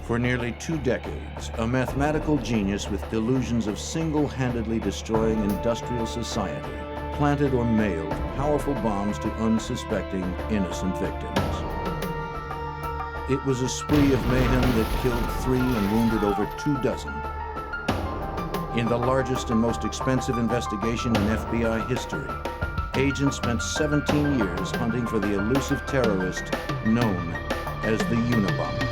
For nearly 2 decades, a mathematical genius with delusions of single-handedly destroying industrial society planted or mailed powerful bombs to unsuspecting, innocent victims. It was a spree of mayhem that killed 3 and wounded over 24. In the largest and most expensive investigation in FBI history, agents spent 17 years hunting for the elusive terrorist known as the Unabomber.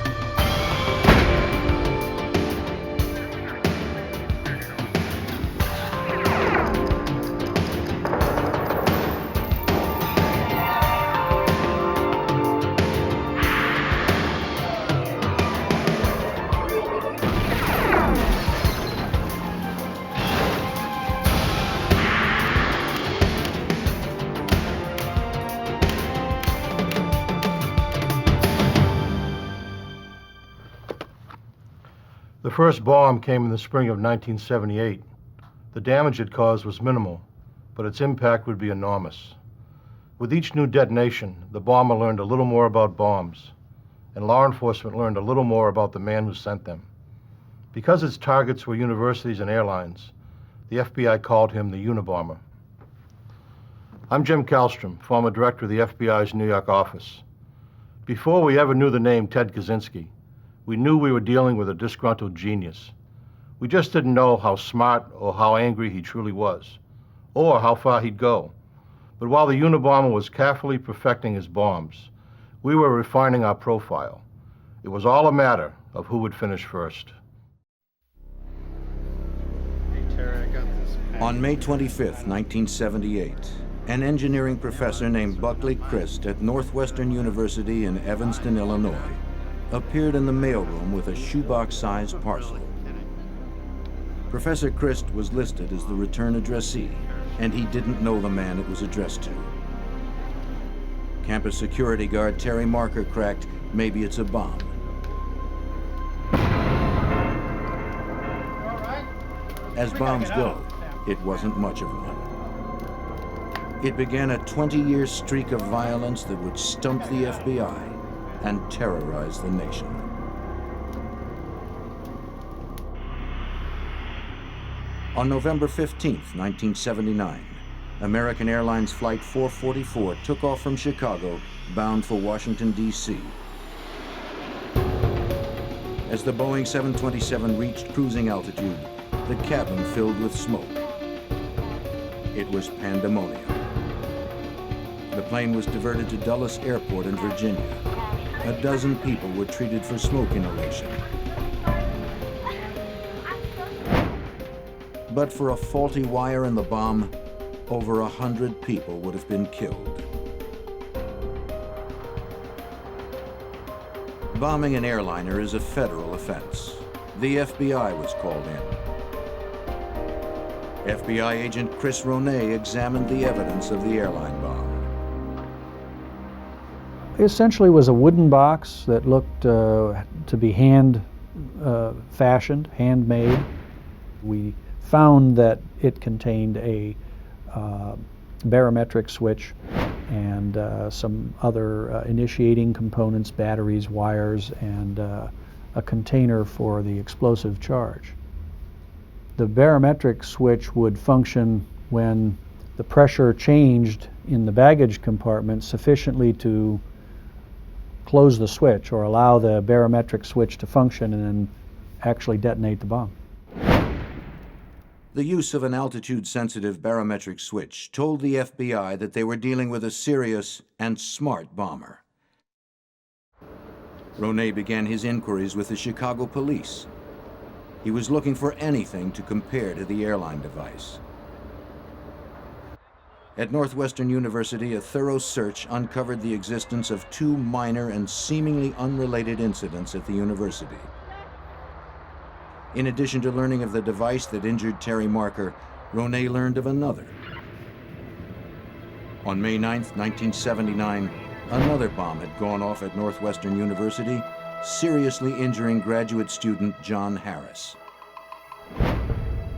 The first bomb came in the spring of 1978. The damage it caused was minimal, but its impact would be enormous. With each new detonation, the bomber learned a little more about bombs, and law enforcement learned a little more about the man who sent them. Because its targets were universities and airlines, the FBI called him the Unabomber. I'm Jim Kallstrom, former director of the FBI's New York office. Before we ever knew the name Ted Kaczynski, we knew we were dealing with a disgruntled genius. We just didn't know how smart or how angry he truly was, or how far he'd go. But while the Unabomber was carefully perfecting his bombs, we were refining our profile. It was all a matter of who would finish first. Hey, Terry, I got this pack. On May 25th, 1978, an engineering professor named Buckley Christ at Northwestern University in Evanston, Illinois, appeared in the mailroom with a shoebox-sized parcel. Professor Christ was listed as the return addressee, and he didn't know the man it was addressed to. Campus security guard Terry Marker cracked, "Maybe it's a bomb." As bombs go, it wasn't much of one. It began a 20-year streak of violence that would stump the FBI and terrorize the nation. On November 15th, 1979, American Airlines Flight 444 took off from Chicago, bound for Washington, D.C. As the Boeing 727 reached cruising altitude, the cabin filled with smoke. It was pandemonium. The plane was diverted to Dulles Airport in Virginia. A dozen people were treated for smoke inhalation. But for a faulty wire in the bomb, over 100 people would have been killed. Bombing an airliner is a federal offense. The FBI was called in. FBI agent Chris Ronay examined the evidence of the airline bomb. It essentially was a wooden box that looked to be hand-fashioned, handmade. We found that it contained a barometric switch and some other initiating components, batteries, wires, and a container for the explosive charge. The barometric switch would function when the pressure changed in the baggage compartment sufficiently to close the switch or allow the barometric switch to function and then actually detonate the bomb. The use of an altitude-sensitive barometric switch told the FBI that they were dealing with a serious and smart bomber. Ronay began his inquiries with the Chicago police. He was looking for anything to compare to the airline device. At Northwestern University, a thorough search uncovered the existence of 2 minor and seemingly unrelated incidents at the university. In addition to learning of the device that injured Terry Marker, Ronay learned of another. On May 9, 1979, another bomb had gone off at Northwestern University, seriously injuring graduate student John Harris.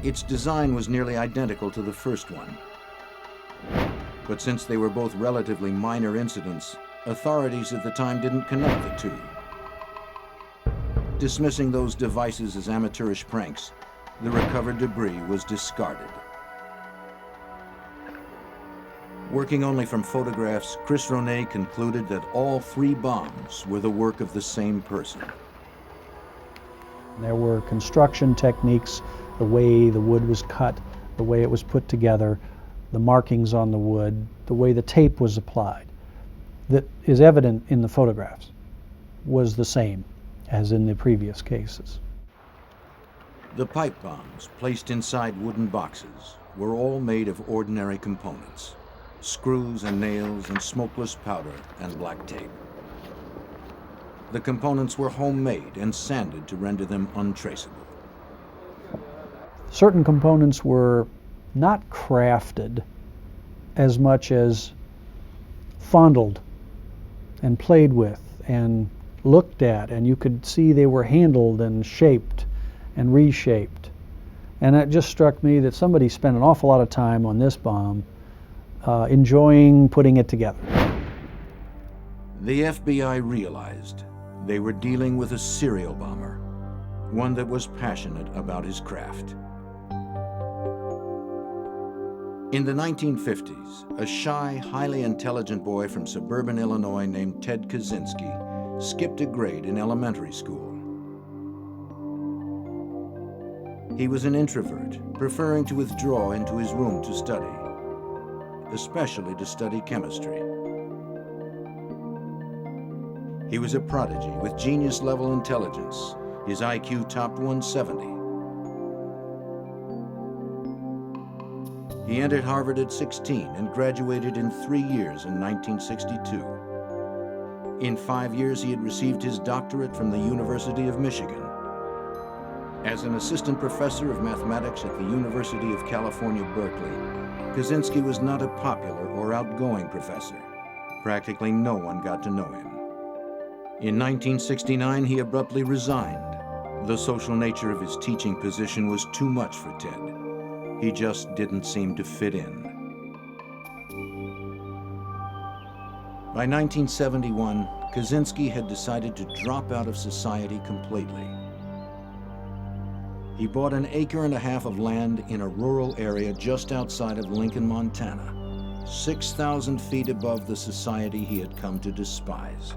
Its design was nearly identical to the first one. But since they were both relatively minor incidents, authorities at the time didn't connect the two. dismissing those devices as amateurish pranks, the recovered debris was discarded. Working only from photographs, Chris Ronay concluded that all 3 bombs were the work of the same person. There were construction techniques, the way the wood was cut, the way it was put together, the markings on the wood, the way the tape was applied, that is evident in the photographs, was the same as in the previous cases. The pipe bombs, placed inside wooden boxes, were all made of ordinary components: screws and nails and smokeless powder and black tape. The components were homemade and sanded to render them untraceable. Certain components were not crafted as much as fondled and played with and looked at, and you could see they were handled and shaped and reshaped. And it just struck me that somebody spent an awful lot of time on this bomb enjoying putting it together. The FBI realized they were dealing with a serial bomber, one that was passionate about his craft. In the 1950s, a shy, highly intelligent boy from suburban Illinois named Ted Kaczynski skipped a grade in elementary school. He was an introvert, preferring to withdraw into his room to study, especially to study chemistry. He was a prodigy with genius-level intelligence. His IQ topped 170. He entered Harvard at 16 and graduated in 3 years in 1962. In 5 years, he had received his doctorate from the University of Michigan. As an assistant professor of mathematics at the University of California, Berkeley, Kaczynski was not a popular or outgoing professor. Practically no one got to know him. In 1969, he abruptly resigned. The social nature of his teaching position was too much for Ted. He just didn't seem to fit in. By 1971, Kaczynski had decided to drop out of society completely. He bought an acre and a half of land in a rural area just outside of Lincoln, Montana, 6,000 feet above the society he had come to despise.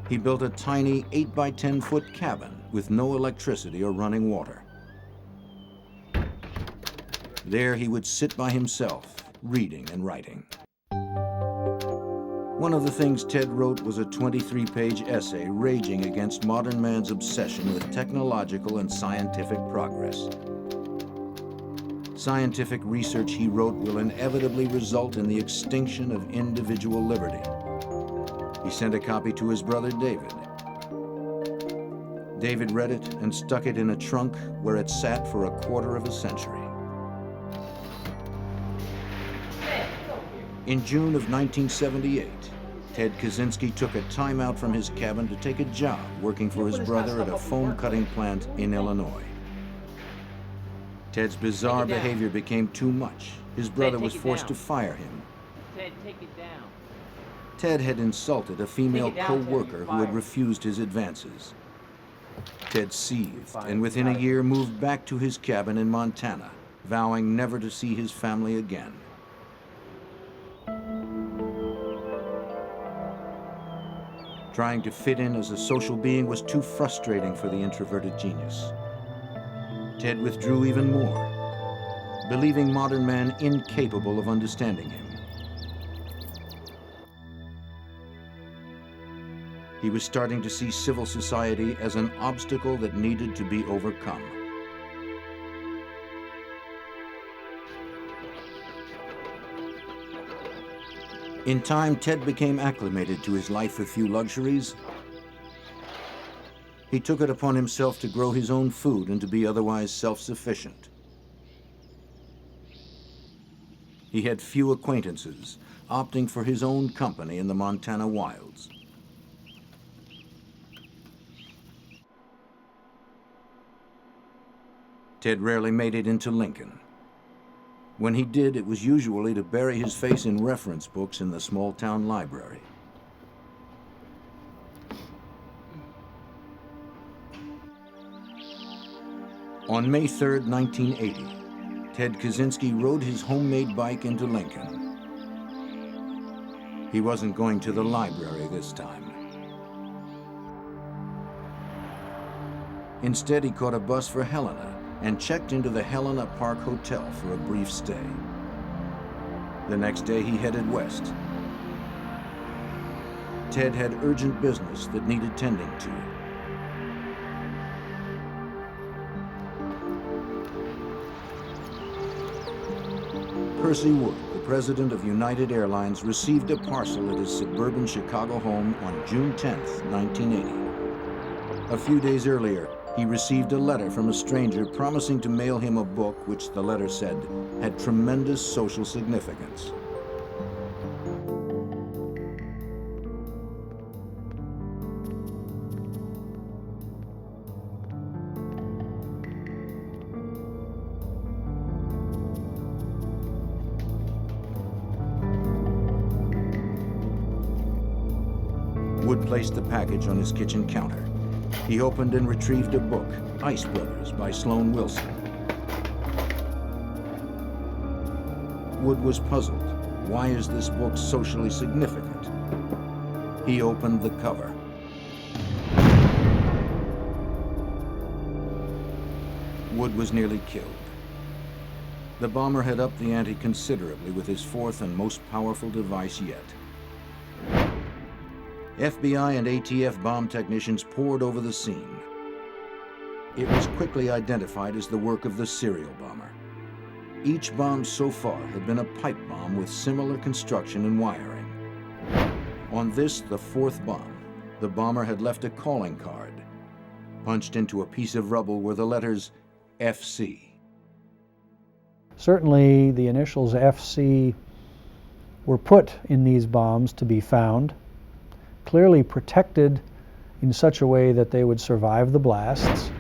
He built a tiny 8 by 10 foot cabin with no electricity or running water. There he would sit by himself, reading and writing. One of the things Ted wrote was a 23-page essay raging against modern man's obsession with technological and scientific progress. Scientific research, he wrote, will inevitably result in the extinction of individual liberty. He sent a copy to his brother David. David read it and stuck it in a trunk where it sat for a quarter of a century. In June of 1978, Ted Kaczynski took a time out from his cabin to take a job working for his brother at a foam cutting plant in Illinois. Ted's bizarre behavior became too much. His brother was forced to fire him. Ted, take it down. Ted had insulted a female co-worker who had refused his advances. Ted seethed and within a year moved back to his cabin in Montana, vowing never to see his family again. Trying to fit in as a social being was too frustrating for the introverted genius. Ted withdrew even more, believing modern man incapable of understanding him. He was starting to see civil society as an obstacle that needed to be overcome. In time, Ted became acclimated to his life with few luxuries. He took it upon himself to grow his own food and to be otherwise self-sufficient. He had few acquaintances, opting for his own company in the Montana wilds. Ted rarely made it into Lincoln. When he did, it was usually to bury his face in reference books in the small town library. On May 3, 1980, Ted Kaczynski rode his homemade bike into Lincoln. He wasn't going to the library this time. Instead, he caught a bus for Helena and checked into the Helena Park Hotel for a brief stay. The next day, he headed west. Ted had urgent business that needed tending to. Percy Wood, the president of United Airlines, received a parcel at his suburban Chicago home on June 10, 1980. A few days earlier, he received a letter from a stranger promising to mail him a book which, the letter said, had tremendous social significance. Wood placed the package on his kitchen counter. He opened and retrieved a book, Ice Brothers by Sloan Wilson. Wood was puzzled. Why is this book socially significant? He opened the cover. Wood was nearly killed. The bomber had upped the ante considerably with his fourth and most powerful device yet. FBI and ATF bomb technicians poured over the scene. It was quickly identified as the work of the serial bomber. Each bomb so far had been a pipe bomb with similar construction and wiring. On this, the fourth bomb, the bomber had left a calling card. Punched into a piece of rubble were the letters FC. Certainly the initials FC were put in these bombs to be found, clearly protected in such a way that they would survive the blasts.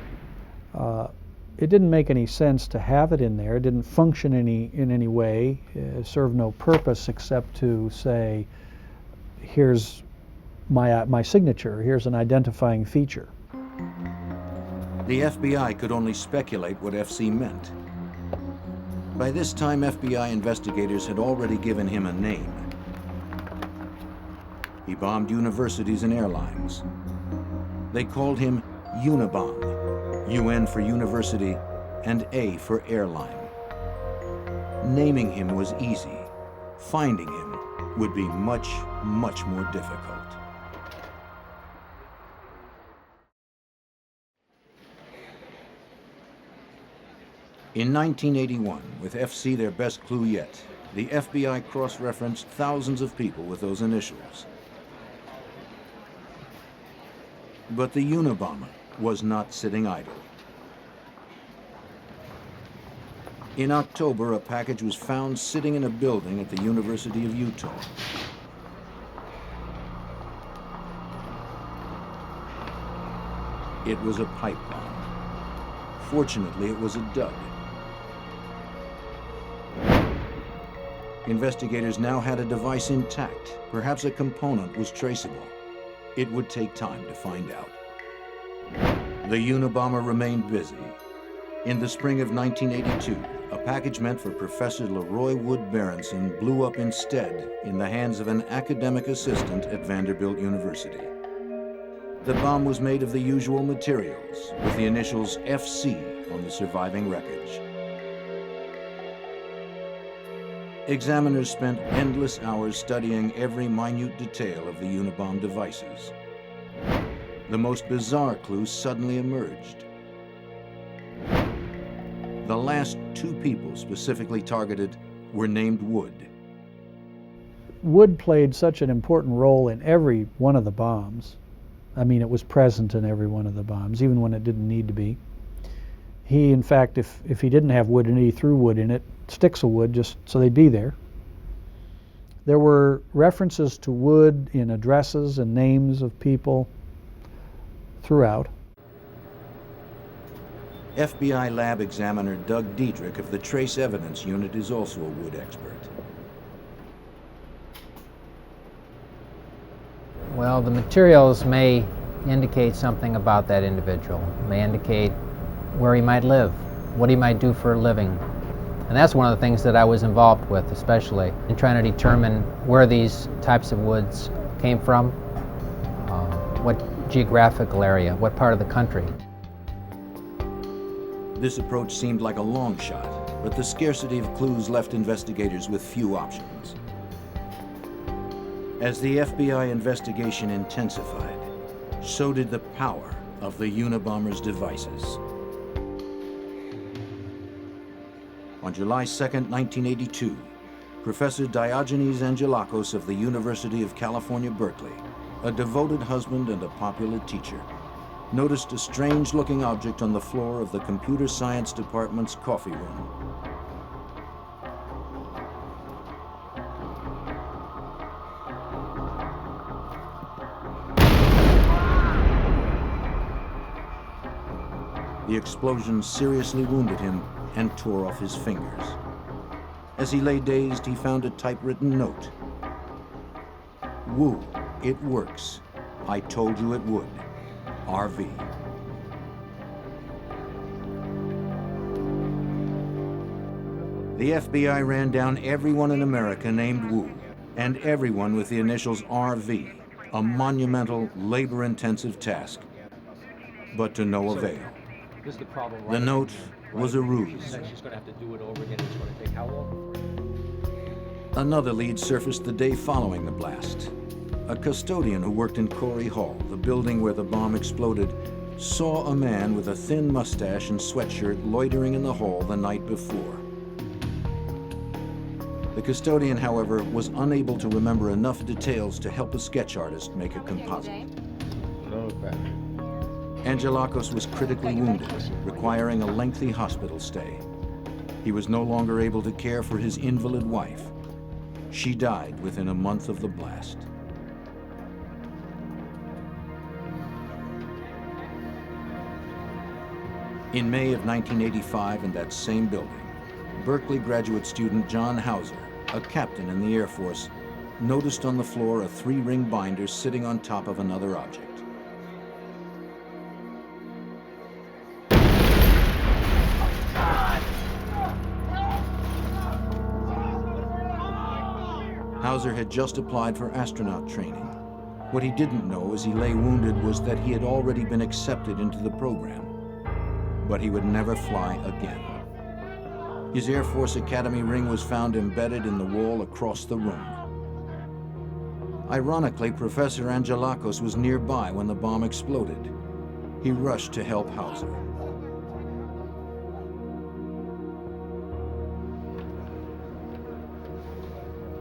It didn't make any sense to have it in there. It didn't function in any way. It served no purpose except to say, here's my signature, here's an identifying feature. The FBI could only speculate what FC meant. By this time, FBI investigators had already given him a name. He bombed universities and airlines. They called him Unibomb, UN for university and A for airline. Naming him was easy. Finding him would be much, much more difficult. In 1981, with FC their best clue yet, the FBI cross-referenced thousands of people with those initials. But the Unabomber was not sitting idle. In October, a package was found sitting in a building at the University of Utah. It was a pipe bomb. Fortunately, it was a dud. Investigators now had a device intact. Perhaps a component was traceable. It would take time to find out. The Unabomber remained busy. In the spring of 1982, a package meant for Professor Leroy Wood Berenson blew up instead in the hands of an academic assistant at Vanderbilt University. The bomb was made of the usual materials, with the initials FC on the surviving wreckage. Examiners spent endless hours studying every minute detail of the Unabomb devices. The most bizarre clue suddenly emerged. The last two people specifically targeted were named Wood. Wood played such an important role in every one of the bombs. I mean, it was present in every one of the bombs, even when it didn't need to be. He, in fact, if he didn't have wood in it, he threw wood in it, sticks of wood, just so they'd be there. There were references to wood in addresses and names of people throughout. FBI lab examiner Doug Diedrich of the Trace Evidence Unit is also a wood expert. Well, the materials may indicate something about that individual, may indicate where he might live, what he might do for a living. And that's one of the things that I was involved with, especially in trying to determine where these types of woods came from, what geographical area, what part of the country. This approach seemed like a long shot, but the scarcity of clues left investigators with few options. As the FBI investigation intensified, so did the power of the Unabomber's devices. On July 2, 1982, Professor Diogenes Angelakos of the University of California, Berkeley, a devoted husband and a popular teacher, noticed a strange-looking object on the floor of the Computer Science Department's coffee room. The explosion seriously wounded him and tore off his fingers. As he lay dazed, he found a typewritten note. "Woo, it works. I told you it would. RV." The FBI ran down everyone in America named Wu, and everyone with the initials RV, a monumental, labor-intensive task, but to no avail. This is the problem, right? The note was a ruse. She's going to have to do it over again. It's going to take how long? Another lead surfaced the day following the blast. A custodian who worked in Corey Hall, the building where the bomb exploded, saw a man with a thin mustache and sweatshirt loitering in the hall the night before. The custodian, however, was unable to remember enough details to help a sketch artist make a composite. No better. Angelakos was critically wounded, requiring a lengthy hospital stay. He was no longer able to care for his invalid wife. She died within a month of the blast. In May of 1985, in that same building, Berkeley graduate student John Hauser, a captain in the Air Force, noticed on the floor a 3-ring binder sitting on top of another object. Hauser had just applied for astronaut training. What he didn't know as he lay wounded was that he had already been accepted into the program. But he would never fly again. His Air Force Academy ring was found embedded in the wall across the room. Ironically, Professor Angelakos was nearby when the bomb exploded. He rushed to help Hauser.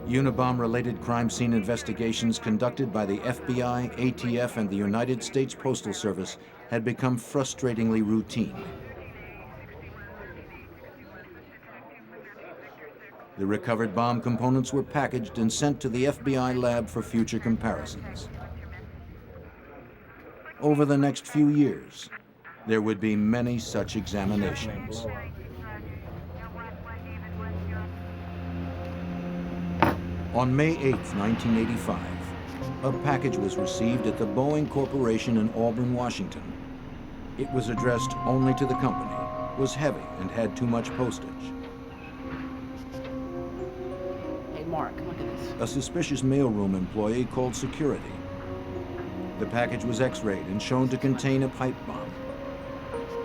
Unabomber-related crime scene investigations conducted by the FBI, ATF, and the United States Postal Service had become frustratingly routine. The recovered bomb components were packaged and sent to the FBI lab for future comparisons. Over the next few years, there would be many such examinations. On May 8, 1985, a package was received at the Boeing Corporation in Auburn, Washington. It was addressed only to the company, was heavy, and had too much postage. Hey, Mark, look at this. A suspicious mailroom employee called security. The package was x-rayed and shown to contain a pipe bomb.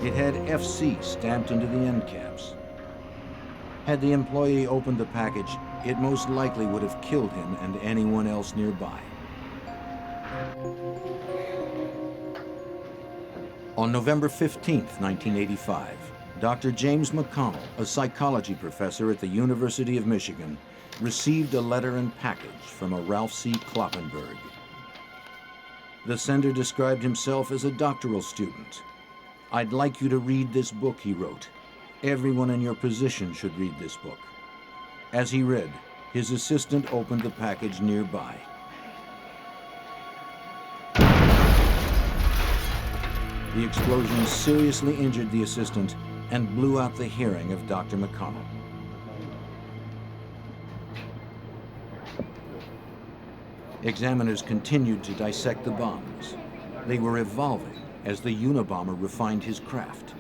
It had FC stamped into the end caps. Had the employee opened the package, it most likely would have killed him and anyone else nearby. On November 15, 1985, Dr. James McConnell, a psychology professor at the University of Michigan, received a letter and package from a Ralph C. Kloppenberg. The sender described himself as a doctoral student. "I'd like you to read this book," he wrote. "Everyone in your position should read this book." As he read, his assistant opened the package nearby. The explosion seriously injured the assistant and blew out the hearing of Dr. McConnell. Examiners continued to dissect the bombs. They were evolving as the Unabomber refined his craft.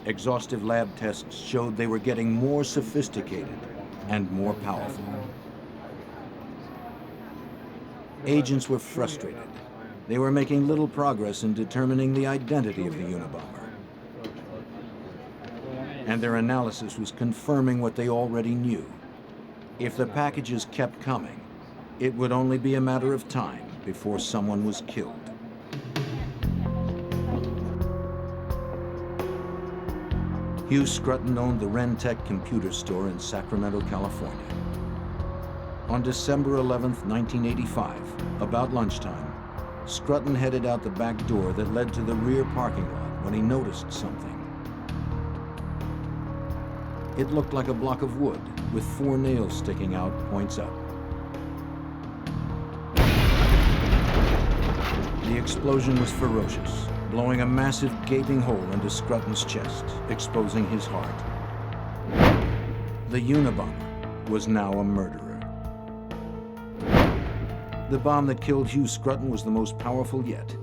Exhaustive lab tests showed they were getting more sophisticated and more powerful. Agents were frustrated. They were making little progress in determining the identity of the Unabomber. And their analysis was confirming what they already knew. If the packages kept coming, it would only be a matter of time before someone was killed. Hugh Scruton owned the Rentec computer store in Sacramento, California. On December 11th, 1985, about lunchtime, Scruton headed out the back door that led to the rear parking lot when he noticed something. It looked like a block of wood with 4 nails sticking out, points up. The explosion was ferocious, blowing a massive gaping hole into Scruton's chest, exposing his heart. The Unabomber was now a murderer. The bomb that killed Hugh Scruton was the most powerful yet.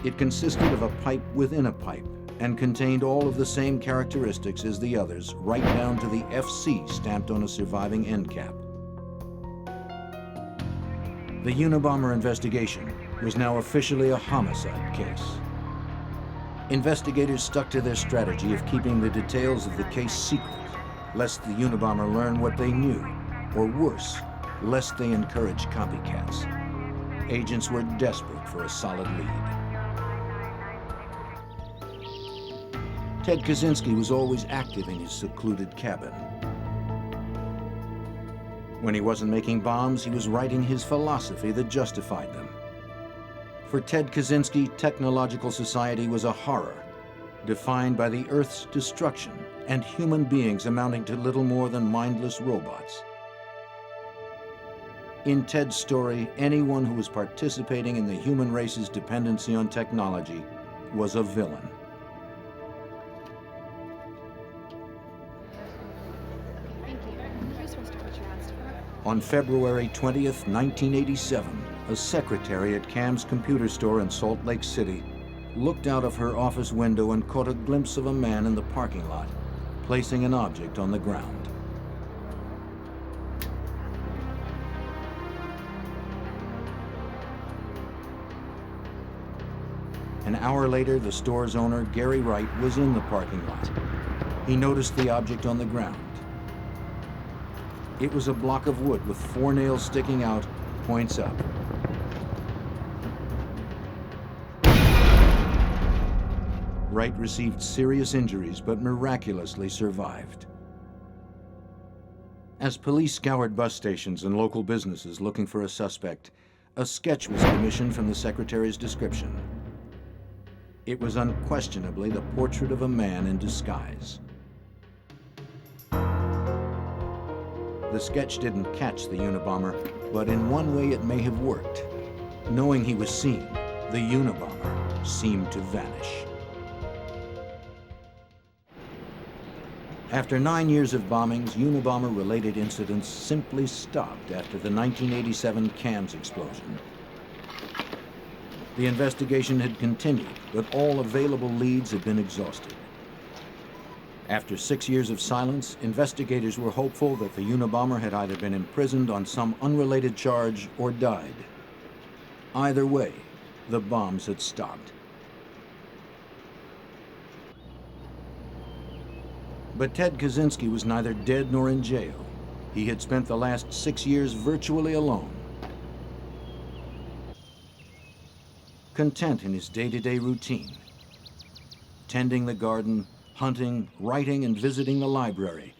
It consisted of a pipe within a pipe and contained all of the same characteristics as the others, right down to the FC stamped on a surviving end cap. The Unabomber investigation was now officially a homicide case. Investigators stuck to their strategy of keeping the details of the case secret, lest the Unabomber learn what they knew, or worse, lest they encourage copycats. Agents were desperate for a solid lead. Ted Kaczynski was always active in his secluded cabin. When he wasn't making bombs, he was writing his philosophy that justified them. For Ted Kaczynski, technological society was a horror, defined by the Earth's destruction and human beings amounting to little more than mindless robots. In Ted's story, anyone who was participating in the human race's dependency on technology was a villain. On February 20th, 1987, a secretary at Cam's computer store in Salt Lake City looked out of her office window and caught a glimpse of a man in the parking lot, placing an object on the ground. An hour later, the store's owner, Gary Wright, was in the parking lot. He noticed the object on the ground. It was a block of wood with 4 nails sticking out, points up. Wright received serious injuries, but miraculously survived. As police scoured bus stations and local businesses looking for a suspect, a sketch was commissioned from the secretary's description. It was unquestionably the portrait of a man in disguise. The sketch didn't catch the Unabomber, but in one way it may have worked. Knowing he was seen, the Unabomber seemed to vanish. After 9 years of bombings, Unabomber-related incidents simply stopped after the 1987 Cam's explosion. The investigation had continued, but all available leads had been exhausted. After 6 years of silence, investigators were hopeful that the Unabomber had either been imprisoned on some unrelated charge or died. Either way, the bombs had stopped. But Ted Kaczynski was neither dead nor in jail. He had spent the last 6 years virtually alone. Content in his day-to-day routine. Tending the garden, hunting, writing, and visiting the library,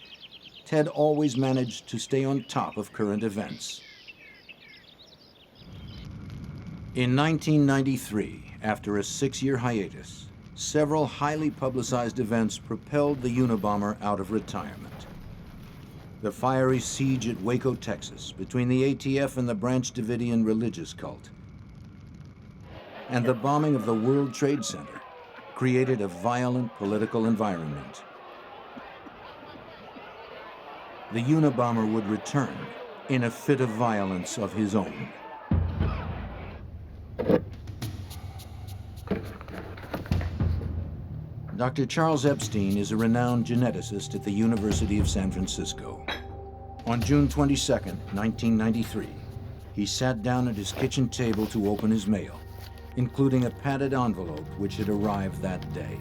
Ted always managed to stay on top of current events. In 1993, after a 6-year hiatus, several highly publicized events propelled the Unabomber out of retirement. The fiery siege at Waco, Texas, between the ATF and the Branch Davidian religious cult, and the bombing of the World Trade Center created a violent political environment. The Unabomber would return in a fit of violence of his own. Dr. Charles Epstein is a renowned geneticist at the University of San Francisco. On June 22, 1993, he sat down at his kitchen table to open his mail, including a padded envelope which had arrived that day.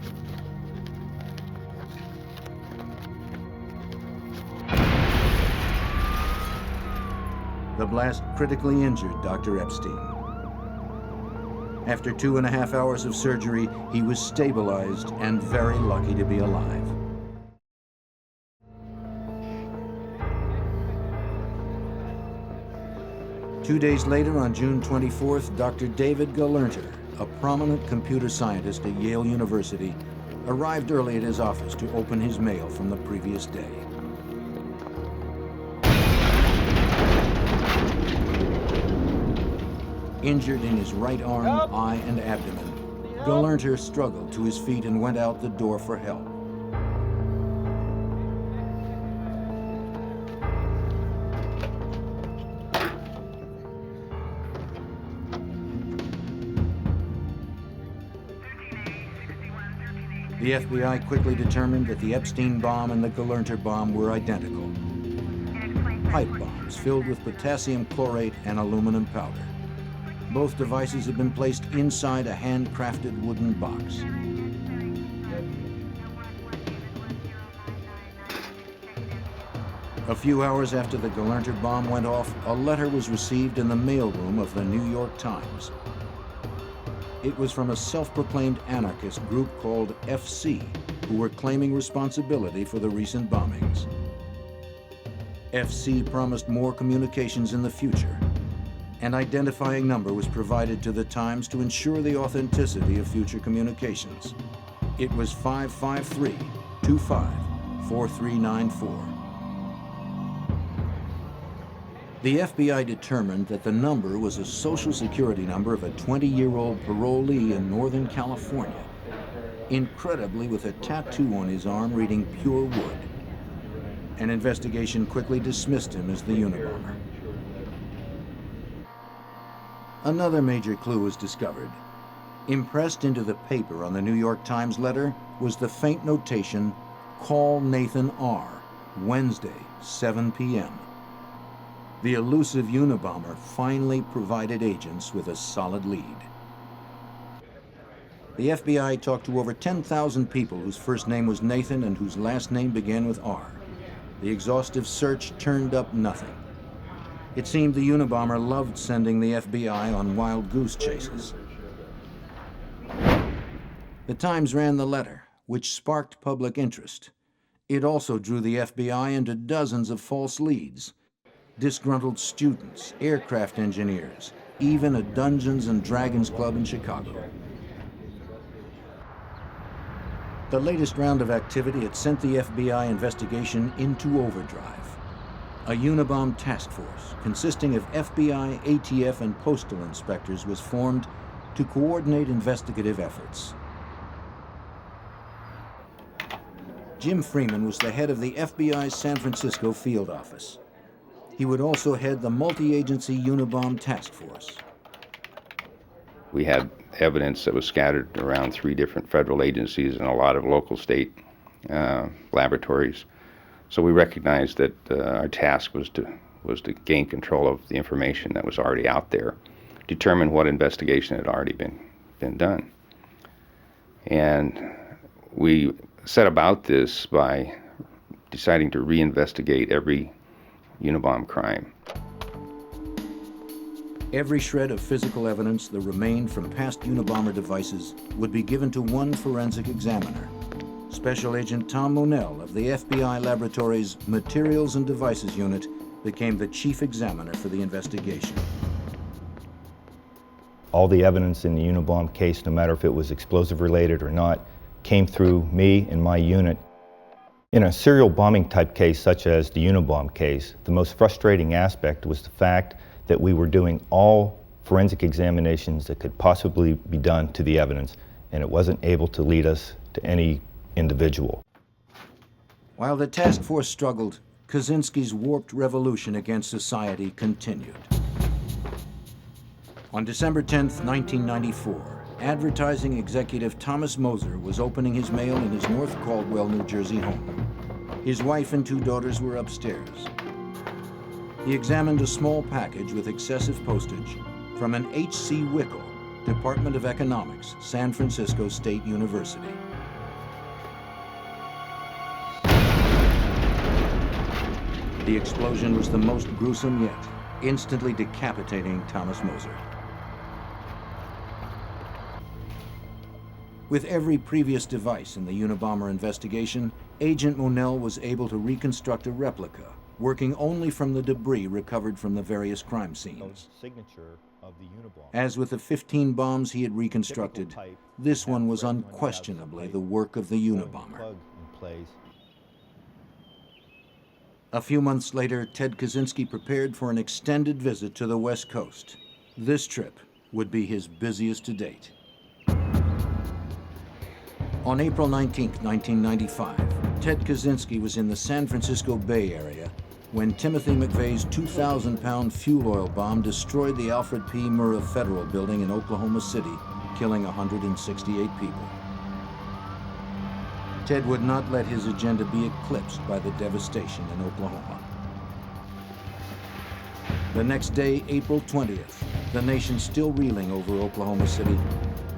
The blast critically injured Dr. Epstein. After 2.5 hours of surgery, he was stabilized and very lucky to be alive. Two days later, on June 24th, Dr. David Galerter, a prominent computer scientist at Yale University, arrived early at his office to open his mail from the previous day. Injured in his right arm, eye, and abdomen, Galerter struggled to his feet and went out the door for help. The FBI quickly determined that the Epstein bomb and the Galerter bomb were identical. Pipe bombs filled with potassium chlorate and aluminum powder. Both devices had been placed inside a handcrafted wooden box. A few hours after the Galerter bomb went off, a letter was received in the mailroom of the New York Times. It was from a self-proclaimed anarchist group called FC, who were claiming responsibility for the recent bombings. FC promised more communications in the future. An identifying number was provided to the Times to ensure the authenticity of future communications. It was 553-25-4394. The FBI determined that the number was a Social Security number of a 20-year-old parolee in Northern California, incredibly with a tattoo on his arm reading "Pure Wood." An investigation quickly dismissed him as the Unabomber. Another major clue was discovered. Impressed into the paper on the New York Times letter was the faint notation, "Call Nathan R., Wednesday, 7 p.m. The elusive Unabomber finally provided agents with a solid lead. The FBI talked to over 10,000 people whose first name was Nathan and whose last name began with R. The exhaustive search turned up nothing. It seemed the Unabomber loved sending the FBI on wild goose chases. The Times ran the letter, which sparked public interest. It also drew the FBI into dozens of false leads. Disgruntled students, aircraft engineers, even a Dungeons and Dragons club in Chicago. The latest round of activity had sent the FBI investigation into overdrive. A Unabomb task force consisting of FBI, ATF, and postal inspectors was formed to coordinate investigative efforts. Jim Freeman was the head of the FBI's San Francisco field office. He would also head the multi-agency Unabomb task force. We had evidence that was scattered around 3 different federal agencies and a lot of local state laboratories. So we recognized that our task was to gain control of the information that was already out there, determine what investigation had already been done. And we set about this by deciding to reinvestigate every Unabomb crime. Every shred of physical evidence that remained from past Unabomber devices would be given to one forensic examiner. Special Agent Tom Monell of the FBI Laboratories Materials and Devices Unit became the chief examiner for the investigation. All the evidence in the Unabomb case, no matter if it was explosive related or not, came through me and my unit. In a serial bombing type case such as the Unabomb case, the most frustrating aspect was the fact that we were doing all forensic examinations that could possibly be done to the evidence, and it wasn't able to lead us to any individual. While the task force struggled, Kaczynski's warped revolution against society continued. On December 10, 1994, advertising executive Thomas Moser was opening his mail in his North Caldwell, New Jersey home. His wife and 2 daughters were upstairs. He examined a small package with excessive postage from an H.C. Wickel, Department of Economics, San Francisco State University. The explosion was the most gruesome yet, instantly decapitating Thomas Moser. With every previous device in the Unabomber investigation, Agent Monell was able to reconstruct a replica, working only from the debris recovered from the various crime scenes. Signature of the Unabomber. As with the 15 bombs he had reconstructed, this one was unquestionably the work of the Unabomber. A few months later, Ted Kaczynski prepared for an extended visit to the West Coast. This trip would be his busiest to date. On April 19, 1995, Ted Kaczynski was in the San Francisco Bay Area when Timothy McVeigh's 2,000-pound fuel oil bomb destroyed the Alfred P. Murrah Federal Building in Oklahoma City, killing 168 people. Ted would not let his agenda be eclipsed by the devastation in Oklahoma. The next day, April 20th, the nation still reeling over Oklahoma City,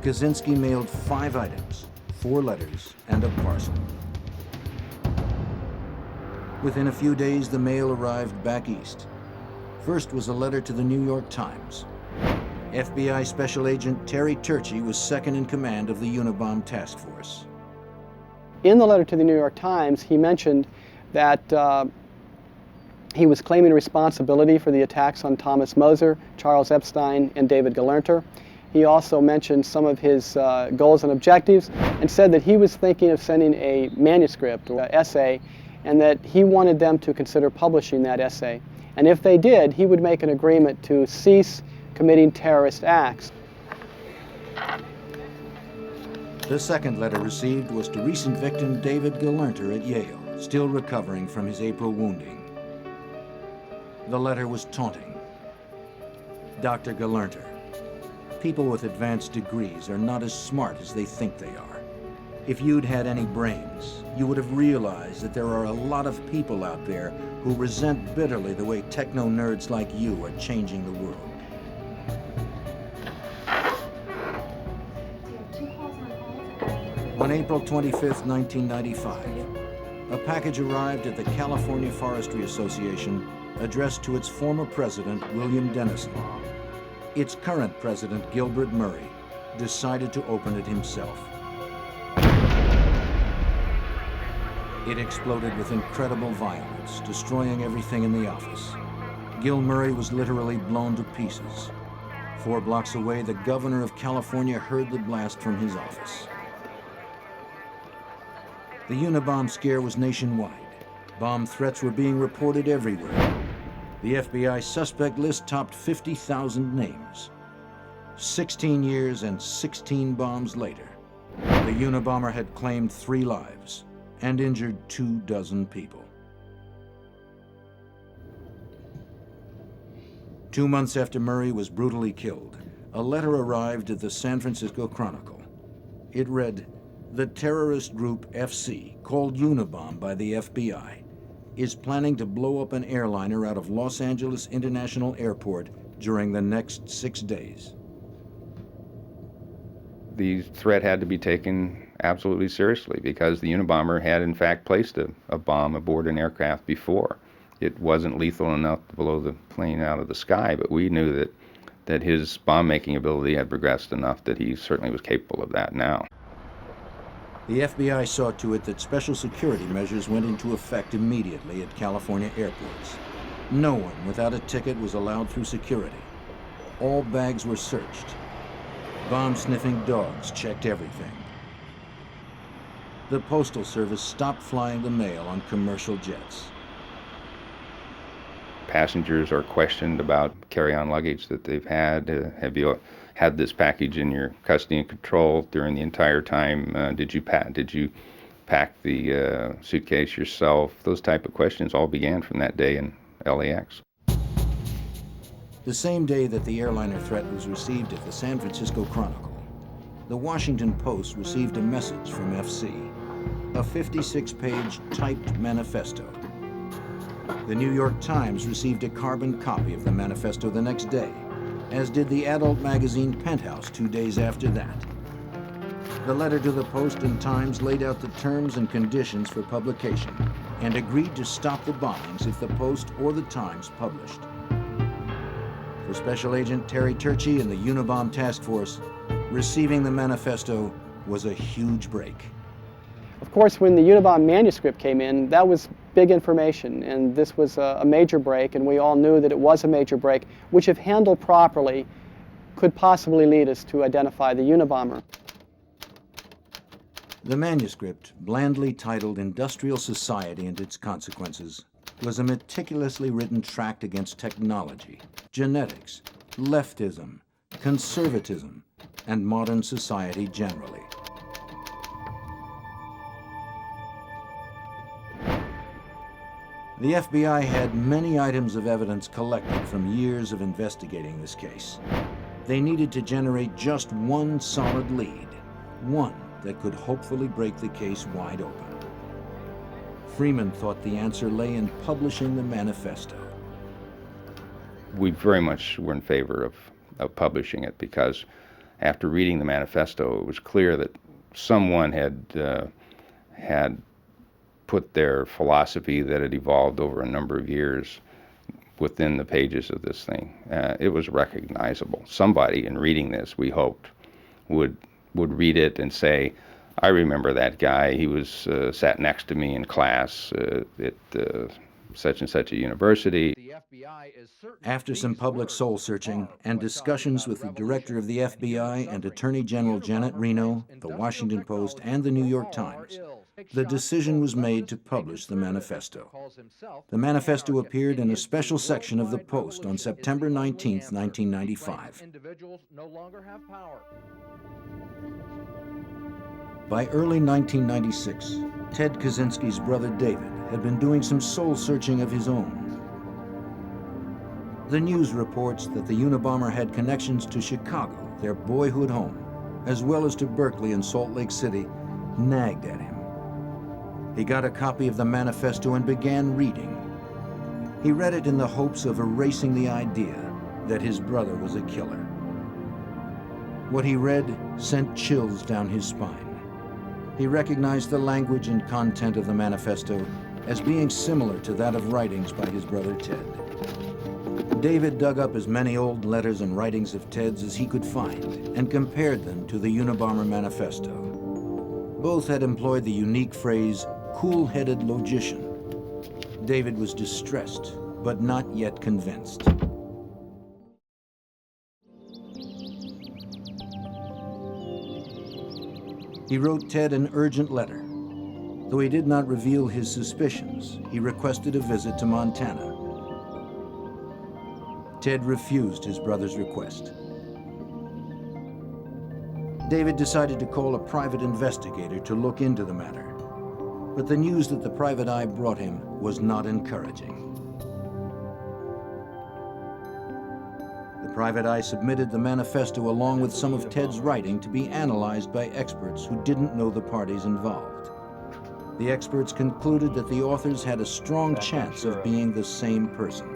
Kaczynski mailed 5 items, 4 letters, and a parcel. Within a few days, the mail arrived back east. First was a letter to the New York Times. FBI Special Agent Terry Turchie was second in command of the Unabomb Task Force. In the letter to the New York Times, he mentioned that he was claiming responsibility for the attacks on Thomas Moser, Charles Epstein, and David Galerter. He also mentioned some of his goals and objectives and said that he was thinking of sending a manuscript or essay and that he wanted them to consider publishing that essay. And if they did, he would make an agreement to cease committing terrorist acts. The second letter received was to recent victim David Galerter at Yale, still recovering from his April wounding. The letter was taunting. Dr. Galerter, people with advanced degrees are not as smart as they think they are. If you'd had any brains, you would have realized that there are a lot of people out there who resent bitterly the way techno-nerds like you are changing the world. On April 25, 1995, a package arrived at the California Forestry Association addressed to its former president, William Dennison. Its current president, Gilbert Murray, decided to open it himself. It exploded with incredible violence, destroying everything in the office. Gil Murray was literally blown to pieces. 4 blocks away, the governor of California heard the blast from his office. The Unabomb scare was nationwide. Bomb threats were being reported everywhere. The FBI suspect list topped 50,000 names. 16 years and 16 bombs later, the Unabomber had claimed 3 lives and injured 24 people. 2 months after Murray was brutally killed, a letter arrived at the San Francisco Chronicle. It read, "The terrorist group FC, called Unabomb by the FBI, is planning to blow up an airliner out of Los Angeles International Airport during the next 6 days." The threat had to be taken absolutely seriously because the Unabomber had in fact placed a bomb aboard an aircraft before. It wasn't lethal enough to blow the plane out of the sky, but we knew that his bomb-making ability had progressed enough that he certainly was capable of that now. The FBI saw to it that special security measures went into effect immediately at California airports. No one without a ticket was allowed through security. All bags were searched. Bomb-sniffing dogs checked everything. The Postal Service stopped flying the mail on commercial jets. Passengers are questioned about carry-on luggage that they've had. Have you had this package in your custody and control during the entire time? Did you pack the suitcase yourself? Those type of questions all began from that day in LAX. The same day that the airliner threat was received at the San Francisco Chronicle, the Washington Post received a message from FC, a 56-page typed manifesto. The New York Times received a carbon copy of the manifesto the next day, as did the adult magazine Penthouse 2 days after that. The letter to the Post and Times laid out the terms and conditions for publication and agreed to stop the bombings if the Post or the Times published. For Special Agent Terry Turchi and the Unabomb Task Force, receiving the manifesto was a huge break. Of course, when the Unabomb manuscript came in, that was big information, and this was a major break, and we all knew that it was a major break, which if handled properly, could possibly lead us to identify the Unabomber. The manuscript, blandly titled Industrial Society and Its Consequences, was a meticulously written tract against technology, genetics, leftism, conservatism, and modern society generally. The FBI had many items of evidence collected from years of investigating this case. They needed to generate just one solid lead, one that could hopefully break the case wide open. Freeman thought the answer lay in publishing the manifesto. We very much were in favor of publishing it because after reading the manifesto, it was clear that someone had put their philosophy that had evolved over a number of years within the pages of this thing. It was recognizable. Somebody in reading this, we hoped, would read it and say, I remember that guy. He was sat next to me in class at such and such a university. After some public soul searching and discussions with the director of the FBI and Attorney General Janet Reno, the Washington Post, and the New York Times, the decision was made to publish the manifesto. The manifesto appeared in a special section of the Post on September 19, 1995. By early 1996, Ted Kaczynski's brother David had been doing some soul searching of his own. The news reports that the Unabomber had connections to Chicago, their boyhood home, as well as to Berkeley and Salt Lake City, nagged at him. He got a copy of the manifesto and began reading. He read it in the hopes of erasing the idea that his brother was a killer. What he read sent chills down his spine. He recognized the language and content of the manifesto as being similar to that of writings by his brother Ted. David dug up as many old letters and writings of Ted's as he could find and compared them to the Unabomber manifesto. Both had employed the unique phrase, cool-headed logician. David was distressed, but not yet convinced. He wrote Ted an urgent letter. Though he did not reveal his suspicions, he requested a visit to Montana. Ted refused his brother's request. David decided to call a private investigator to look into the matter, but the news that the private eye brought him was not encouraging. The private eye submitted the manifesto along with some of Ted's writing to be analyzed by experts who didn't know the parties involved. The experts concluded that the authors had a strong chance of being the same person.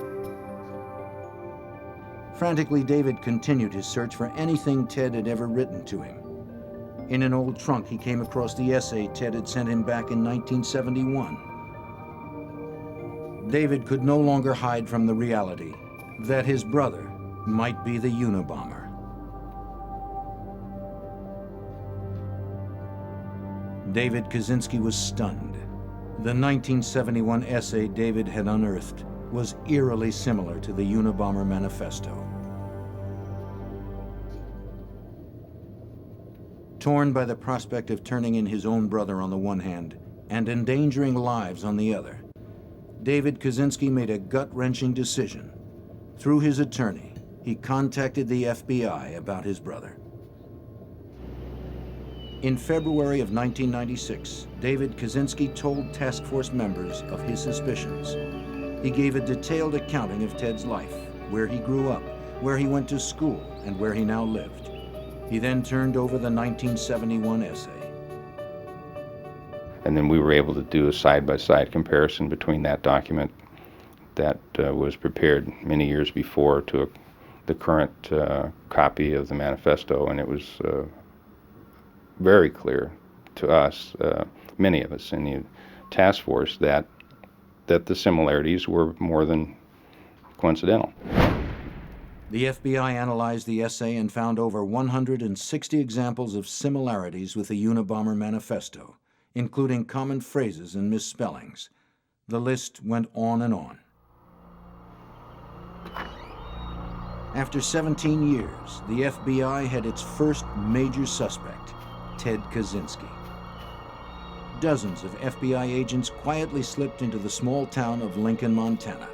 Frantically, David continued his search for anything Ted had ever written to him. In an old trunk, he came across the essay Ted had sent him back in 1971. David could no longer hide from the reality that his brother might be the Unabomber. David Kaczynski was stunned. The 1971 essay David had unearthed was eerily similar to the Unabomber manifesto. Torn by the prospect of turning in his own brother on the one hand and endangering lives on the other, David Kaczynski made a gut-wrenching decision. Through his attorney, he contacted the FBI about his brother. In February of 1996, David Kaczynski told task force members of his suspicions. He gave a detailed accounting of Ted's life, where he grew up, where he went to school, and where he now lived. He then turned over the 1971 essay. And then we were able to do a side-by-side comparison between that document that was prepared many years before to the current copy of the manifesto, and it was very clear to us, many of us in the task force, that the similarities were more than coincidental. The FBI analyzed the essay and found over 160 examples of similarities with the Unabomber manifesto, including common phrases and misspellings. The list went on and on. After 17 years, the FBI had its first major suspect, Ted Kaczynski. Dozens of FBI agents quietly slipped into the small town of Lincoln, Montana.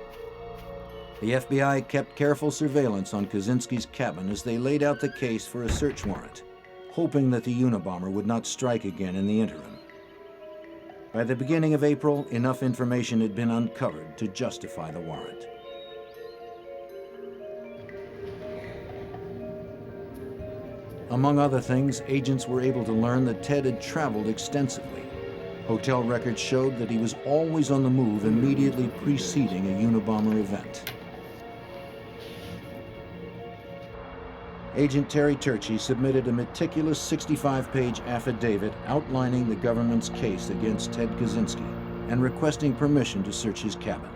The FBI kept careful surveillance on Kaczynski's cabin as they laid out the case for a search warrant, hoping that the Unabomber would not strike again in the interim. By the beginning of April, enough information had been uncovered to justify the warrant. Among other things, agents were able to learn that Ted had traveled extensively. Hotel records showed that he was always on the move immediately preceding a Unabomber event. Agent Terry Turchi submitted a meticulous 65-page affidavit outlining the government's case against Ted Kaczynski and requesting permission to search his cabin.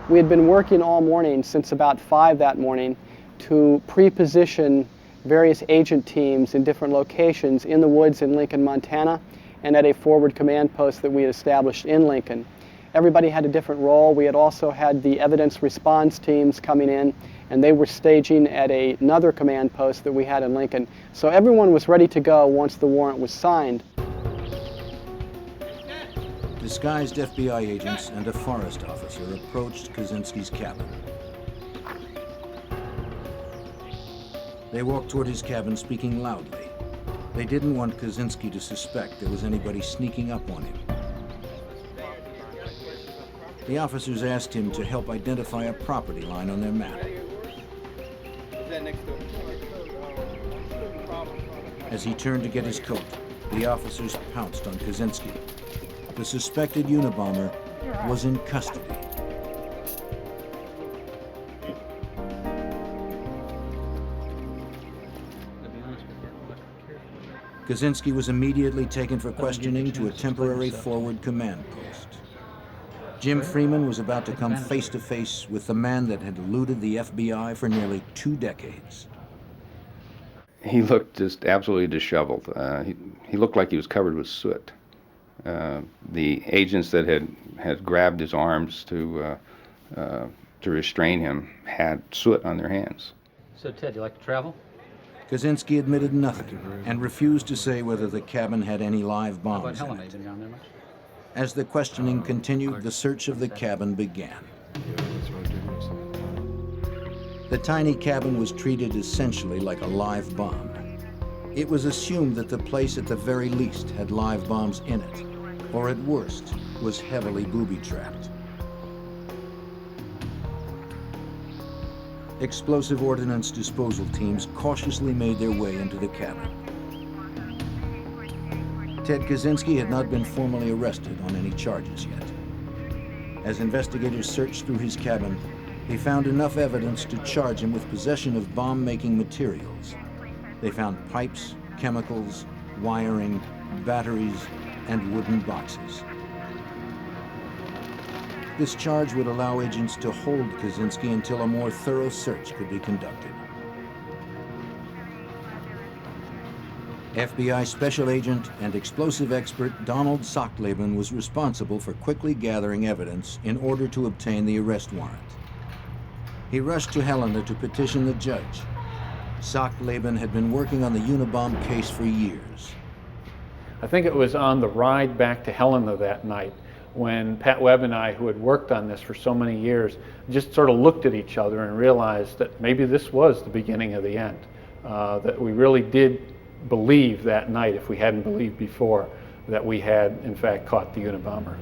We had been working all morning, since about 5 that morning, to pre-position various agent teams in different locations in the woods in Lincoln, Montana, and at a forward command post that we had established in Lincoln. Everybody had a different role. We had also had the evidence response teams coming in, and they were staging at another command post that we had in Lincoln. So everyone was ready to go once the warrant was signed. Disguised FBI agents and a forest officer approached Kaczynski's cabin. They walked toward his cabin speaking loudly. They didn't want Kaczynski to suspect there was anybody sneaking up on him. The officers asked him to help identify a property line on their map. As he turned to get his coat, the officers pounced on Kaczynski. The suspected Unabomber was in custody. Kaczynski was immediately taken for questioning to a temporary forward command post. Jim Freeman was about to come face to face with the man that had eluded the FBI for nearly 2 decades. He looked just absolutely disheveled. He looked like he was covered with soot. The agents that had grabbed his arms to restrain him had soot on their hands. So, Ted, you like to travel? Kaczynski admitted nothing and refused to say whether the cabin had any live How about bombs in Helena? You it. been down there much? As the questioning continued, the search of the cabin began. The tiny cabin was treated essentially like a live bomb. It was assumed that the place at the very least had live bombs in it, or at worst, was heavily booby-trapped. Explosive ordnance disposal teams cautiously made their way into the cabin. Ted Kaczynski had not been formally arrested on any charges yet. As investigators searched through his cabin, they found enough evidence to charge him with possession of bomb-making materials. They found pipes, chemicals, wiring, batteries, and wooden boxes. This charge would allow agents to hold Kaczynski until a more thorough search could be conducted. FBI Special Agent and explosive expert Donald Sockleben was responsible for quickly gathering evidence in order to obtain the arrest warrant. He rushed to Helena to petition the judge. Sockleben had been working on the Unabomb case for years. I think it was on the ride back to Helena that night when Pat Webb and I, who had worked on this for so many years, just sort of looked at each other and realized that maybe this was the beginning of the end. That we really did believe that night, if we hadn't believed before, that we had in fact caught the Unabomber.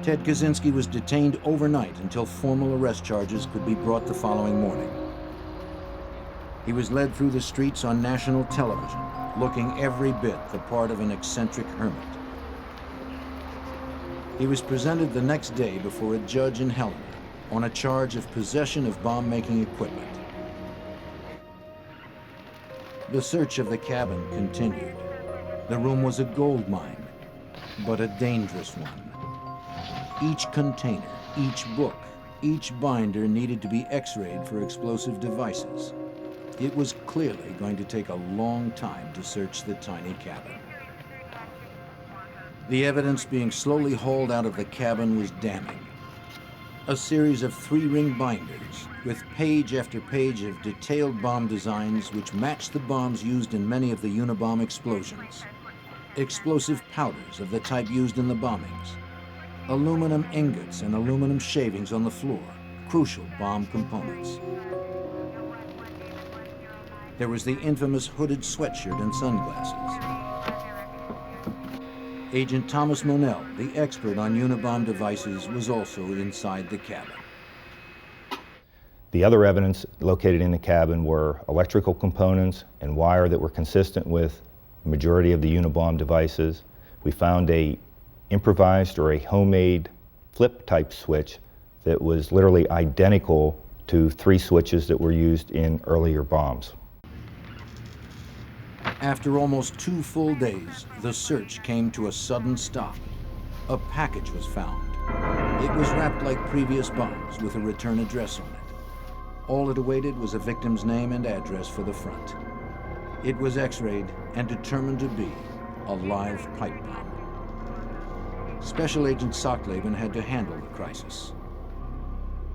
Ted Kaczynski was detained overnight until formal arrest charges could be brought the following morning. He was led through the streets on national television, looking every bit the part of an eccentric hermit. He was presented the next day before a judge in Helena on a charge of possession of bomb-making equipment. The search of the cabin continued. The room was a gold mine, but a dangerous one. Each container, each book, each binder needed to be x-rayed for explosive devices. It was clearly going to take a long time to search the tiny cabin. The evidence being slowly hauled out of the cabin was damning. A series of 3-ring binders with page after page of detailed bomb designs which matched the bombs used in many of the Unabomb explosions. Explosive powders of the type used in the bombings. Aluminum ingots and aluminum shavings on the floor, crucial bomb components. There was the infamous hooded sweatshirt and sunglasses. Agent Thomas Monell, the expert on Unabomb devices, was also inside the cabin. The other evidence located in the cabin were electrical components and wire that were consistent with the majority of the Unabomb devices. We found a improvised or a homemade flip-type switch that was literally identical to 3 switches that were used in earlier bombs. After almost 2 full days, the search came to a sudden stop. A package was found. It was wrapped like previous bombs with a return address on it. All it awaited was a victim's name and address for the front. It was x-rayed and determined to be a live pipe bomb. Special Agent Sockleben had to handle the crisis.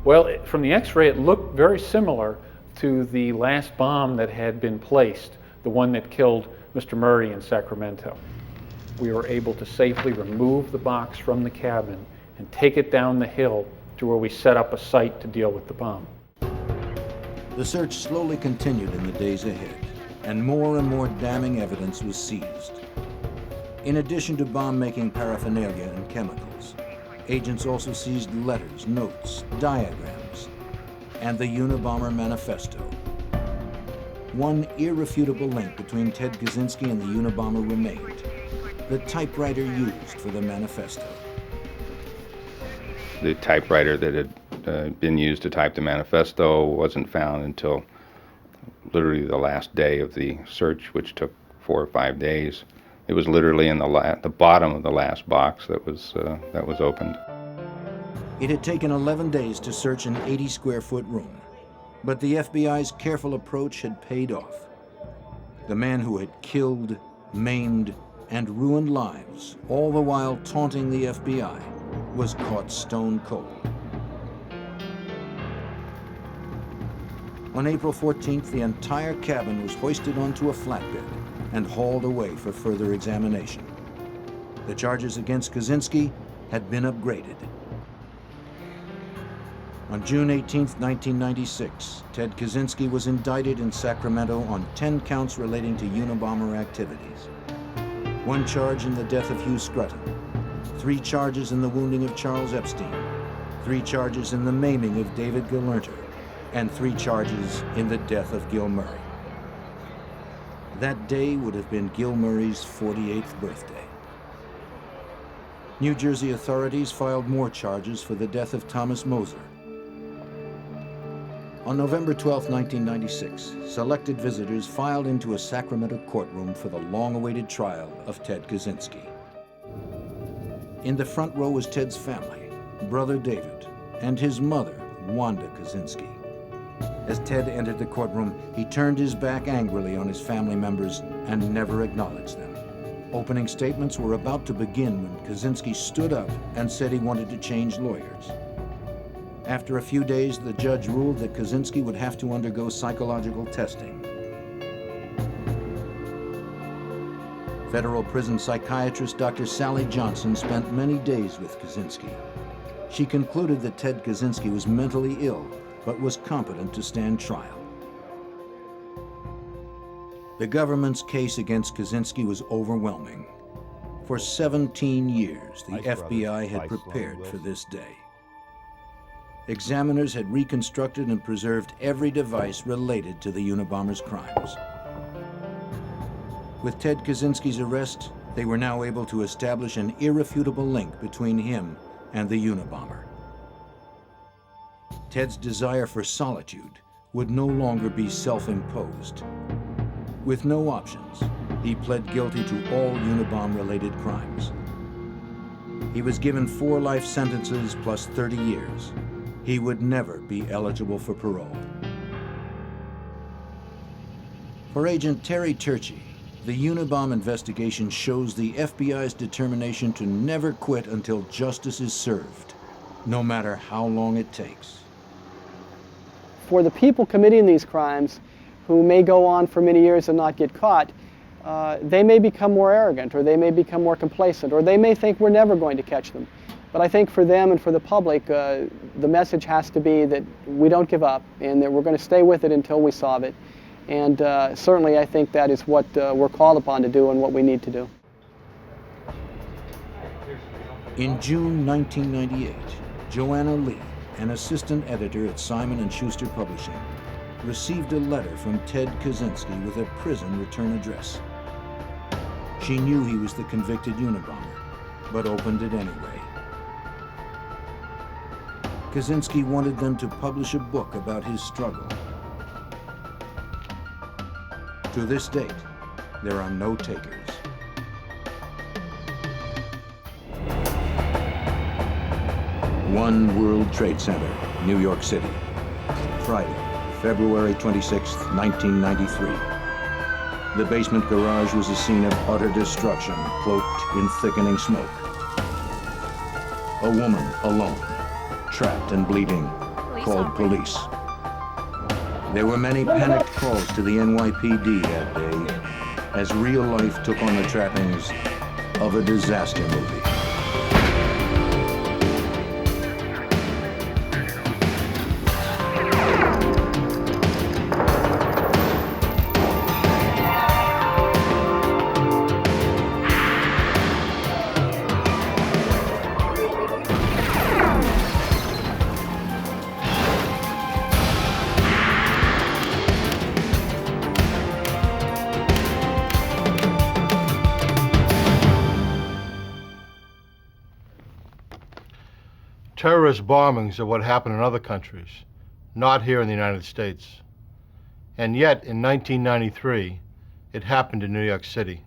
Well, from the x-ray, it looked very similar to the last bomb that had been placed, the one that killed Mr. Murray in Sacramento. We were able to safely remove the box from the cabin and take it down the hill to where we set up a site to deal with the bomb. The search slowly continued in the days ahead, and more damning evidence was seized. In addition to bomb-making paraphernalia and chemicals, agents also seized letters, notes, diagrams, and the Unabomber Manifesto. One irrefutable link between Ted Kaczynski and the Unabomber remained: the typewriter used for the manifesto. The typewriter that had been used to type the manifesto wasn't found until literally the last day of the search, which took 4 or 5 days. It was literally in the bottom of the last box that was opened. It had taken 11 days to search an 80-square-foot room, but the FBI's careful approach had paid off. The man who had killed, maimed, and ruined lives, all the while taunting the FBI, was caught stone cold. On April 14th, the entire cabin was hoisted onto a flatbed and hauled away for further examination. The charges against Kaczynski had been upgraded. On June 18, 1996, Ted Kaczynski was indicted in Sacramento on 10 counts relating to Unabomber activities. 1 charge in the death of Hugh Scruton, 3 charges in the wounding of Charles Epstein, 3 charges in the maiming of David Galerter, and 3 charges in the death of Gil Murray. That day would have been Gil Murray's 48th birthday. New Jersey authorities filed more charges for the death of Thomas Moser. On November 12, 1996, selected visitors filed into a Sacramento courtroom for the long-awaited trial of Ted Kaczynski. In the front row was Ted's family, brother David, and his mother, Wanda Kaczynski. As Ted entered the courtroom, he turned his back angrily on his family members and never acknowledged them. Opening statements were about to begin when Kaczynski stood up and said he wanted to change lawyers. After a few days, the judge ruled that Kaczynski would have to undergo psychological testing. Federal prison psychiatrist Dr. Sally Johnson spent many days with Kaczynski. She concluded that Ted Kaczynski was mentally ill, but was competent to stand trial. The government's case against Kaczynski was overwhelming. For 17 years, the FBI had prepared for this day. examiners had reconstructed and preserved every device related to the Unabomber's crimes. With Ted Kaczynski's arrest, they were now able to establish an irrefutable link between him and the Unabomber. Ted's desire for solitude would no longer be self-imposed. With no options, he pled guilty to all Unabomber-related crimes. He was given 4 life sentences plus 30 years. He would never be eligible for parole. For Agent Terry Turchi, the Unabomber investigation shows the FBI's determination to never quit until justice is served, no matter how long it takes. For the people committing these crimes, who may go on for many years and not get caught, they may become more arrogant, or they may become more complacent, or they may think we're never going to catch them. But I think for them and for the public, the message has to be that we don't give up and that we're going to stay with it until we solve it. And certainly I think that is what we're called upon to do and what we need to do. In June 1998, Joanna Lee, an assistant editor at Simon & Schuster Publishing, received a letter from Ted Kaczynski with a prison return address. She knew he was the convicted Unabomber, but opened it anyway. Kaczynski wanted them to publish a book about his struggle. To this date, there are no takers. One World Trade Center, New York City. Friday, February 26, 1993. The basement garage was a scene of utter destruction, cloaked in thickening smoke. A woman alone, trapped and bleeding, called police. There were many panicked calls to the NYPD that day as real life took on the trappings of a disaster movie. Terrorist bombings are what happen in other countries, not here in the United States. And yet, in 1993, it happened in New York City.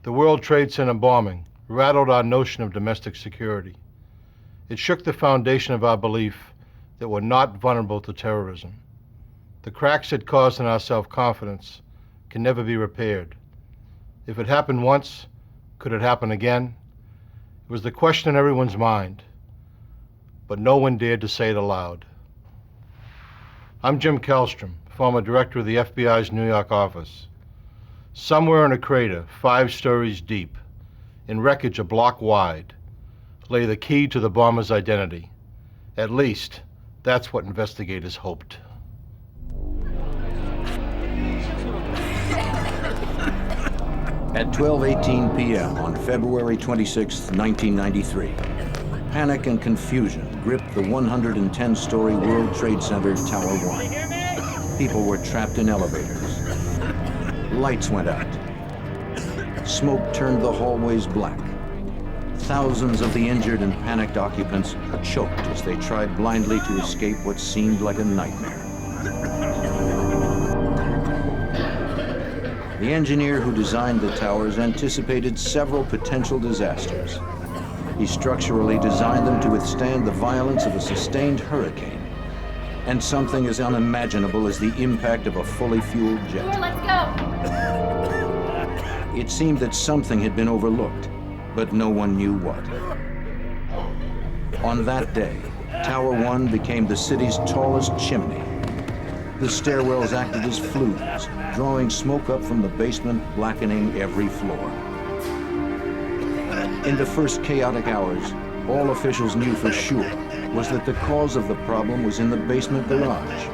The World Trade Center bombing rattled our notion of domestic security. It shook the foundation of our belief that we're not vulnerable to terrorism. The cracks it caused in our self-confidence can never be repaired. If it happened once, could it happen again? It was the question in everyone's mind, but no one dared to say it aloud. I'm Jim Kellstrom, former director of the FBI's New York office. Somewhere in a crater, 5 stories deep, in wreckage a block wide, lay the key to the bomber's identity. At least, that's what investigators hoped. At 12:18 p.m. on February 26, 1993, panic and confusion gripped the 110-story World Trade Center Tower 1. People were trapped in elevators. Lights went out. Smoke turned the hallways black. Thousands of the injured and panicked occupants choked as they tried blindly to escape what seemed like a nightmare. The engineer who designed the towers anticipated several potential disasters. He structurally designed them to withstand the violence of a sustained hurricane and something as unimaginable as the impact of a fully fueled jet. Let's go! It seemed that something had been overlooked, but no one knew what. On that day, Tower 1 became the city's tallest chimney. The stairwells acted as flues, drawing smoke up from the basement, blackening every floor. In the first chaotic hours, all officials knew for sure was that the cause of the problem was in the basement garage.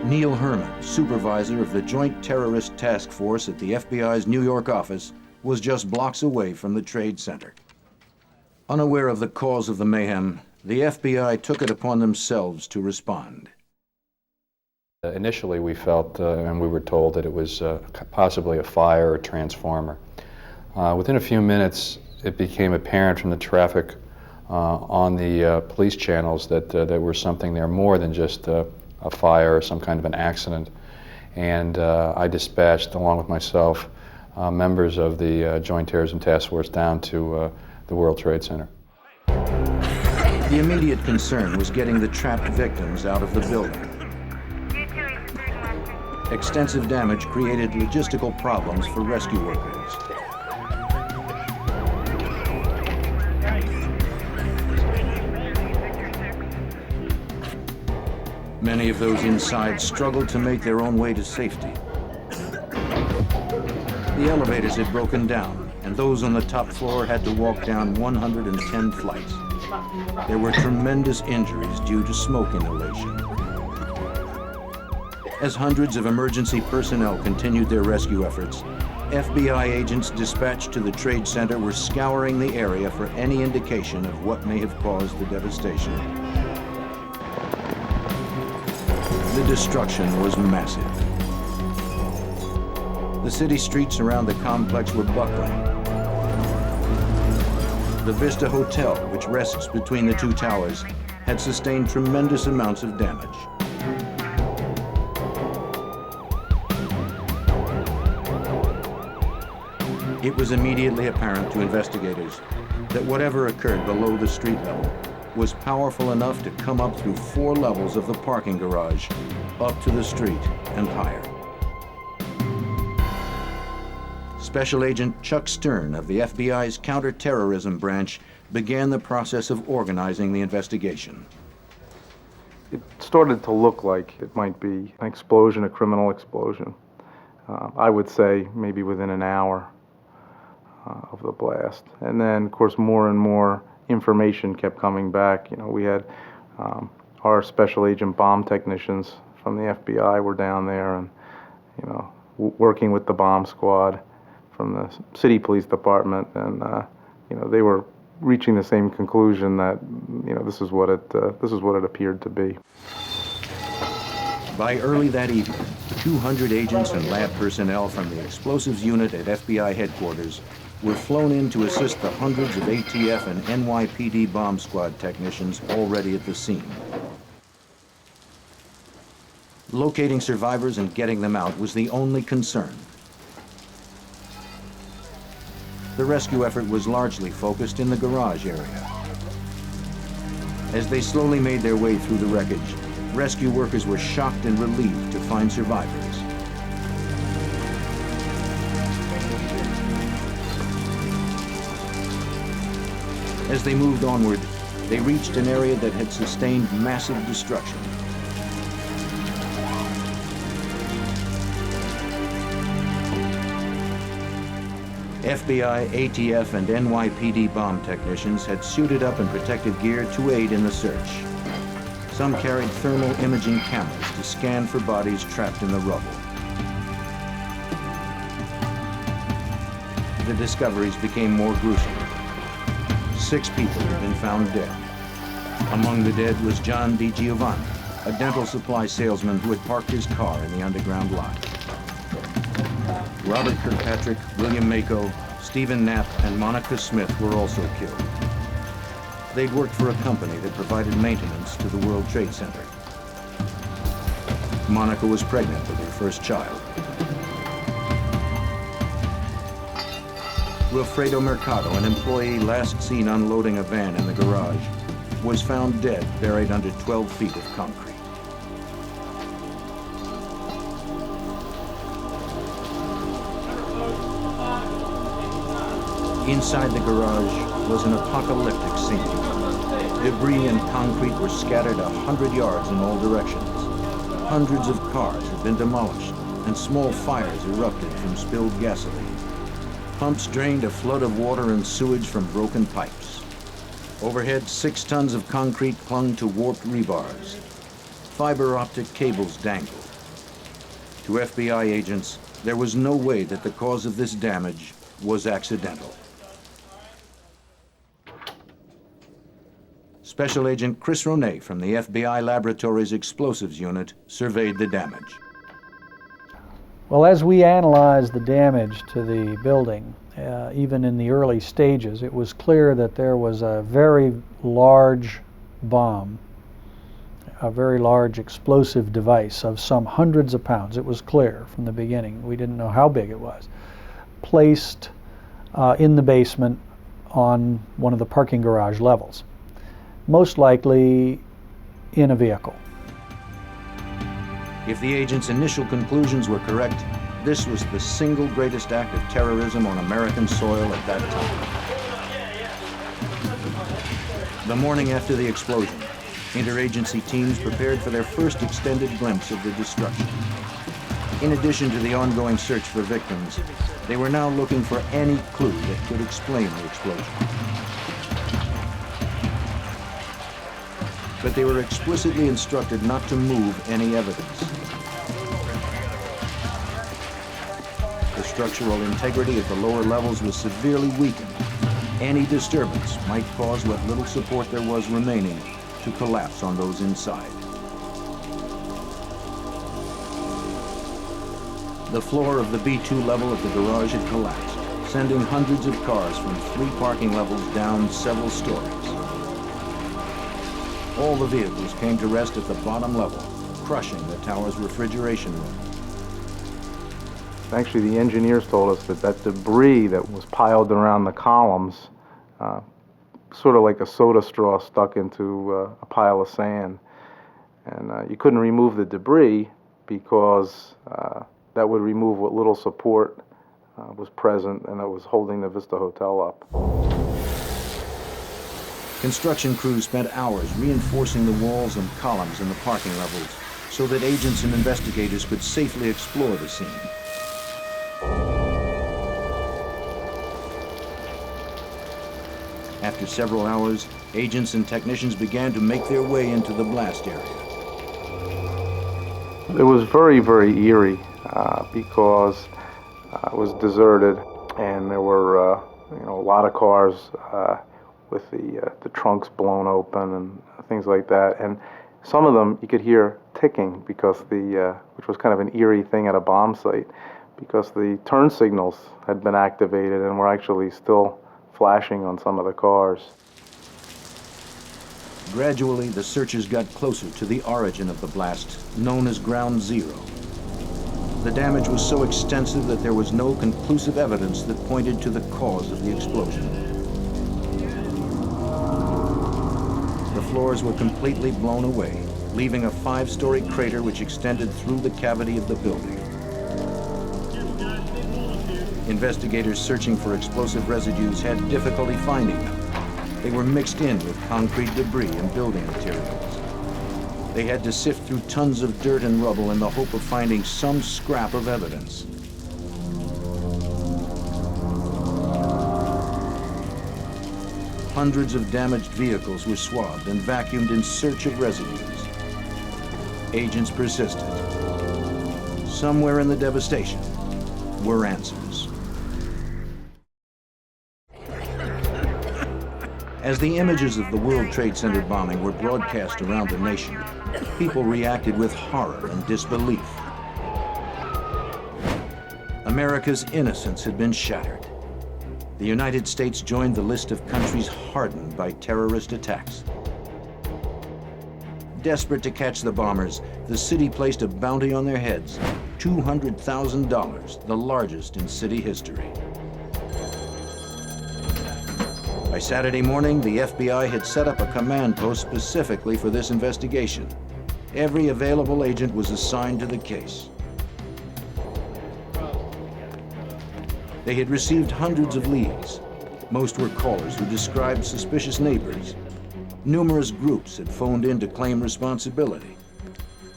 Neil Herman, supervisor of the Joint Terrorist Task Force at the FBI's New York office, was just blocks away from the Trade Center. Unaware of the cause of the mayhem, the FBI took it upon themselves to respond. Initially, we felt, and we were told, that it was possibly a fire or transformer. Within a few minutes, it became apparent from the traffic on the police channels that there was something there more than just a fire or some kind of an accident. And I dispatched, along with myself, members of the Joint Terrorism Task Force down to the World Trade Center. The immediate concern was getting the trapped victims out of the building. Extensive damage created logistical problems for rescue workers. Many of those inside struggled to make their own way to safety. The elevators had broken down, and those on the top floor had to walk down 110 flights. There were tremendous injuries due to smoke inhalation. As hundreds of emergency personnel continued their rescue efforts, FBI agents dispatched to the Trade Center were scouring the area for any indication of what may have caused the devastation. The destruction was massive. The city streets around the complex were buckling. The Vista Hotel, which rests between the two towers, had sustained tremendous amounts of damage. It was immediately apparent to investigators that whatever occurred below the street level was powerful enough to come up through 4 levels of the parking garage, up to the street and higher. Special Agent Chuck Stern of the FBI's counterterrorism branch began the process of organizing the investigation. It started to look like it might be an explosion, a criminal explosion. I would say maybe within an hour of the blast. And then, of course, more and more information kept coming back. You know, we had our special agent bomb technicians from the FBI were down there and, you know, working with the bomb squad from the city police department, and you know, they were reaching the same conclusion that, you know, this is what it appeared to be. By early that evening, 200 agents and lab personnel from the explosives unit at FBI headquarters were flown in to assist the hundreds of ATF and NYPD bomb squad technicians already at the scene. Locating survivors and getting them out was the only concern. The rescue effort was largely focused in the garage area. As they slowly made their way through the wreckage, rescue workers were shocked and relieved to find survivors. As they moved onward, they reached an area that had sustained massive destruction. FBI, ATF, and NYPD bomb technicians had suited up in protective gear to aid in the search. Some carried thermal imaging cameras to scan for bodies trapped in the rubble. The discoveries became more gruesome. 6 people had been found dead. Among the dead was John DiGiovanni, a dental supply salesman who had parked his car in the underground lot. Robert Kirkpatrick, William Mako, Stephen Knapp, and Monica Smith were also killed. They'd worked for a company that provided maintenance to the World Trade Center. Monica was pregnant with her first child. Wilfredo Mercado, an employee last seen unloading a van in the garage, was found dead, buried under 12 feet of concrete. Inside the garage was an apocalyptic scene. Debris and concrete were scattered 100 yards in all directions. Hundreds of cars had been demolished, and small fires erupted from spilled gasoline. Pumps drained a flood of water and sewage from broken pipes. Overhead, 6 tons of concrete clung to warped rebars. Fiber optic cables dangled. To FBI agents, there was no way that the cause of this damage was accidental. Special Agent Chris Ronay from the FBI Laboratories Explosives Unit surveyed the damage. Well, as we analyzed the damage to the building, even in the early stages, it was clear that there was a very large bomb, a very large explosive device of some hundreds of pounds. It was clear from the beginning. We didn't know how big it was. Placed in the basement on one of the parking garage levels, most likely in a vehicle. If the agent's initial conclusions were correct, this was the single greatest act of terrorism on American soil at that time. The morning after the explosion, interagency teams prepared for their first extended glimpse of the destruction. In addition to the ongoing search for victims, they were now looking for any clue that could explain the explosion. But they were explicitly instructed not to move any evidence. The structural integrity at the lower levels was severely weakened. Any disturbance might cause what little support there was remaining to collapse on those inside. The floor of the B2 level of the garage had collapsed, sending hundreds of cars from 3 parking levels down several stories. All the vehicles came to rest at the bottom level, crushing the tower's refrigeration room. Actually, the engineers told us that debris that was piled around the columns, sort of like a soda straw stuck into a pile of sand. And you couldn't remove the debris because that would remove what little support was present and that was holding the Vista Hotel up. Construction crews spent hours reinforcing the walls and columns in the parking levels so that agents and investigators could safely explore the scene. After several hours, agents and technicians began to make their way into the blast area. It was very, very eerie because it was deserted and there were a lot of cars with the trunks blown open and things like that. And some of them you could hear ticking because which was kind of an eerie thing at a bomb site, because the turn signals had been activated and were actually still flashing on some of the cars. Gradually, the searchers got closer to the origin of the blast, known as Ground Zero. The damage was so extensive that there was no conclusive evidence that pointed to the cause of the explosion. The floors were completely blown away, leaving a 5-story crater which extended through the cavity of the building. Investigators searching for explosive residues had difficulty finding them. They were mixed in with concrete debris and building materials. They had to sift through tons of dirt and rubble in the hope of finding some scrap of evidence. Hundreds of damaged vehicles were swabbed and vacuumed in search of residues. Agents persisted. Somewhere in the devastation were answers. As the images of the World Trade Center bombing were broadcast around the nation, people reacted with horror and disbelief. America's innocence had been shattered. The United States joined the list of countries hardened by terrorist attacks. Desperate to catch the bombers, the city placed a bounty on their heads, $200,000, the largest in city history. By Saturday morning, the FBI had set up a command post specifically for this investigation. Every available agent was assigned to the case. They had received hundreds of leads. Most were callers who described suspicious neighbors. Numerous groups had phoned in to claim responsibility.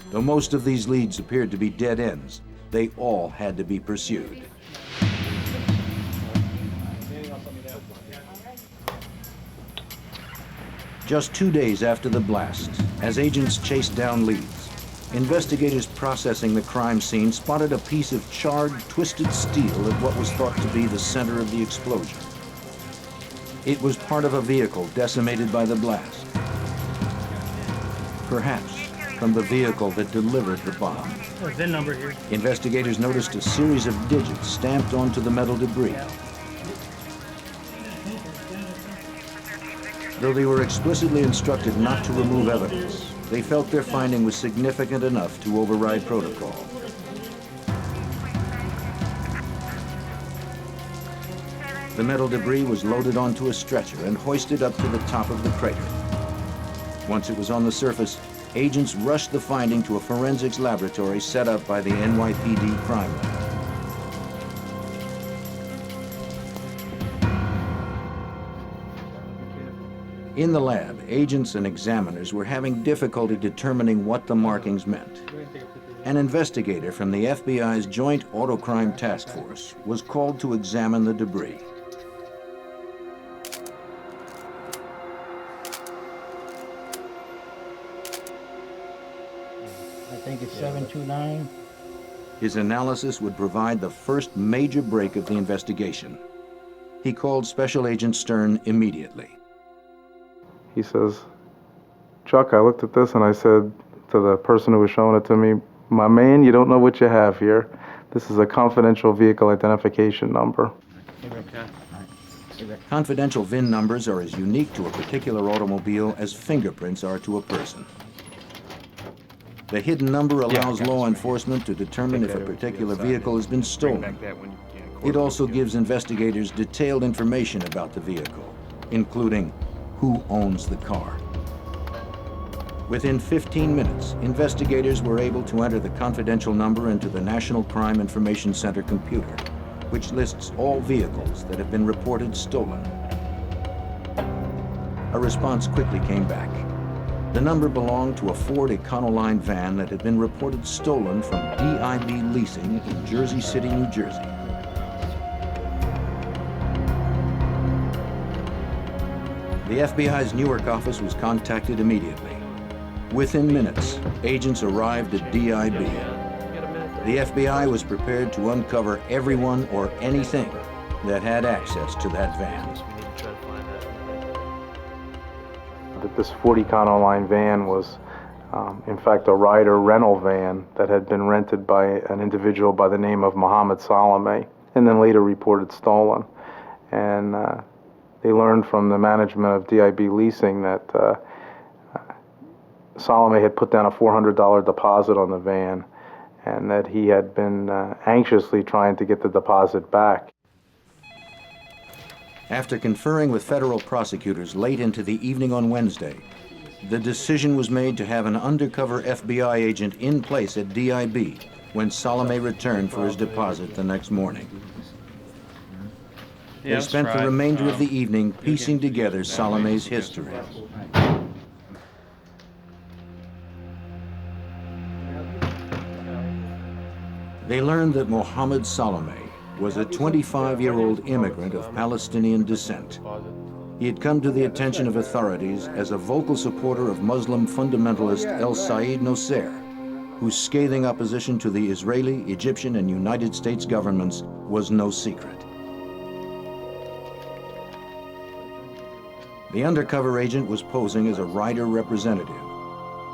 Though most of these leads appeared to be dead ends, they all had to be pursued. Just 2 days after the blast, as agents chased down leads, investigators processing the crime scene spotted a piece of charred, twisted steel at what was thought to be the center of the explosion. It was part of a vehicle decimated by the blast. perhaps from the vehicle that delivered the bomb. VIN number here. Investigators noticed a series of digits stamped onto the metal debris. Though they were explicitly instructed not to remove evidence, they felt their finding was significant enough to override protocol. The metal debris was loaded onto a stretcher and hoisted up to the top of the crater. Once it was on the surface, agents rushed the finding to a forensics laboratory set up by the NYPD crime lab. In the lab, agents and examiners were having difficulty determining what the markings meant. An investigator from the FBI's Joint Autocrime Task Force was called to examine the debris. I think it's 729. His analysis would provide the first major break of the investigation. He called Special Agent Stern immediately. He says, "Chuck, I looked at this and I said to the person who was showing it to me, my man, you don't know what you have here. This is a confidential vehicle identification number." Confidential VIN numbers are as unique to a particular automobile as fingerprints are to a person. The hidden number allows law enforcement to determine if a particular vehicle has been stolen. It also gives investigators detailed information about the vehicle, including who owns the car. Within 15 minutes, investigators were able to enter the confidential number into the National Crime Information Center computer, which lists all vehicles that have been reported stolen. A response quickly came back. The number belonged to a Ford Econoline van that had been reported stolen from DIB Leasing in Jersey City, New Jersey. The FBI's Newark office was contacted immediately. Within minutes, agents arrived at DIB. The FBI was prepared to uncover everyone or anything that had access to that van. That this Ford Econoline van was, in fact, a Ryder rental van that had been rented by an individual by the name of Mohammed Salome, and then later reported stolen. And they learned from the management of DIB Leasing that Salome had put down a $400 deposit on the van, and that he had been anxiously trying to get the deposit back. After conferring with federal prosecutors late into the evening on Wednesday, the decision was made to have an undercover FBI agent in place at DIB when Salome returned for his deposit the next morning. They spent the remainder of the evening piecing together Salome's history. They learned that Mohammed Salome was a 25-year-old immigrant of Palestinian descent. He had come to the attention of authorities as a vocal supporter of Muslim fundamentalist El Said Nosser, whose scathing opposition to the Israeli, Egyptian, and United States governments was no secret. The undercover agent was posing as a Ryder representative,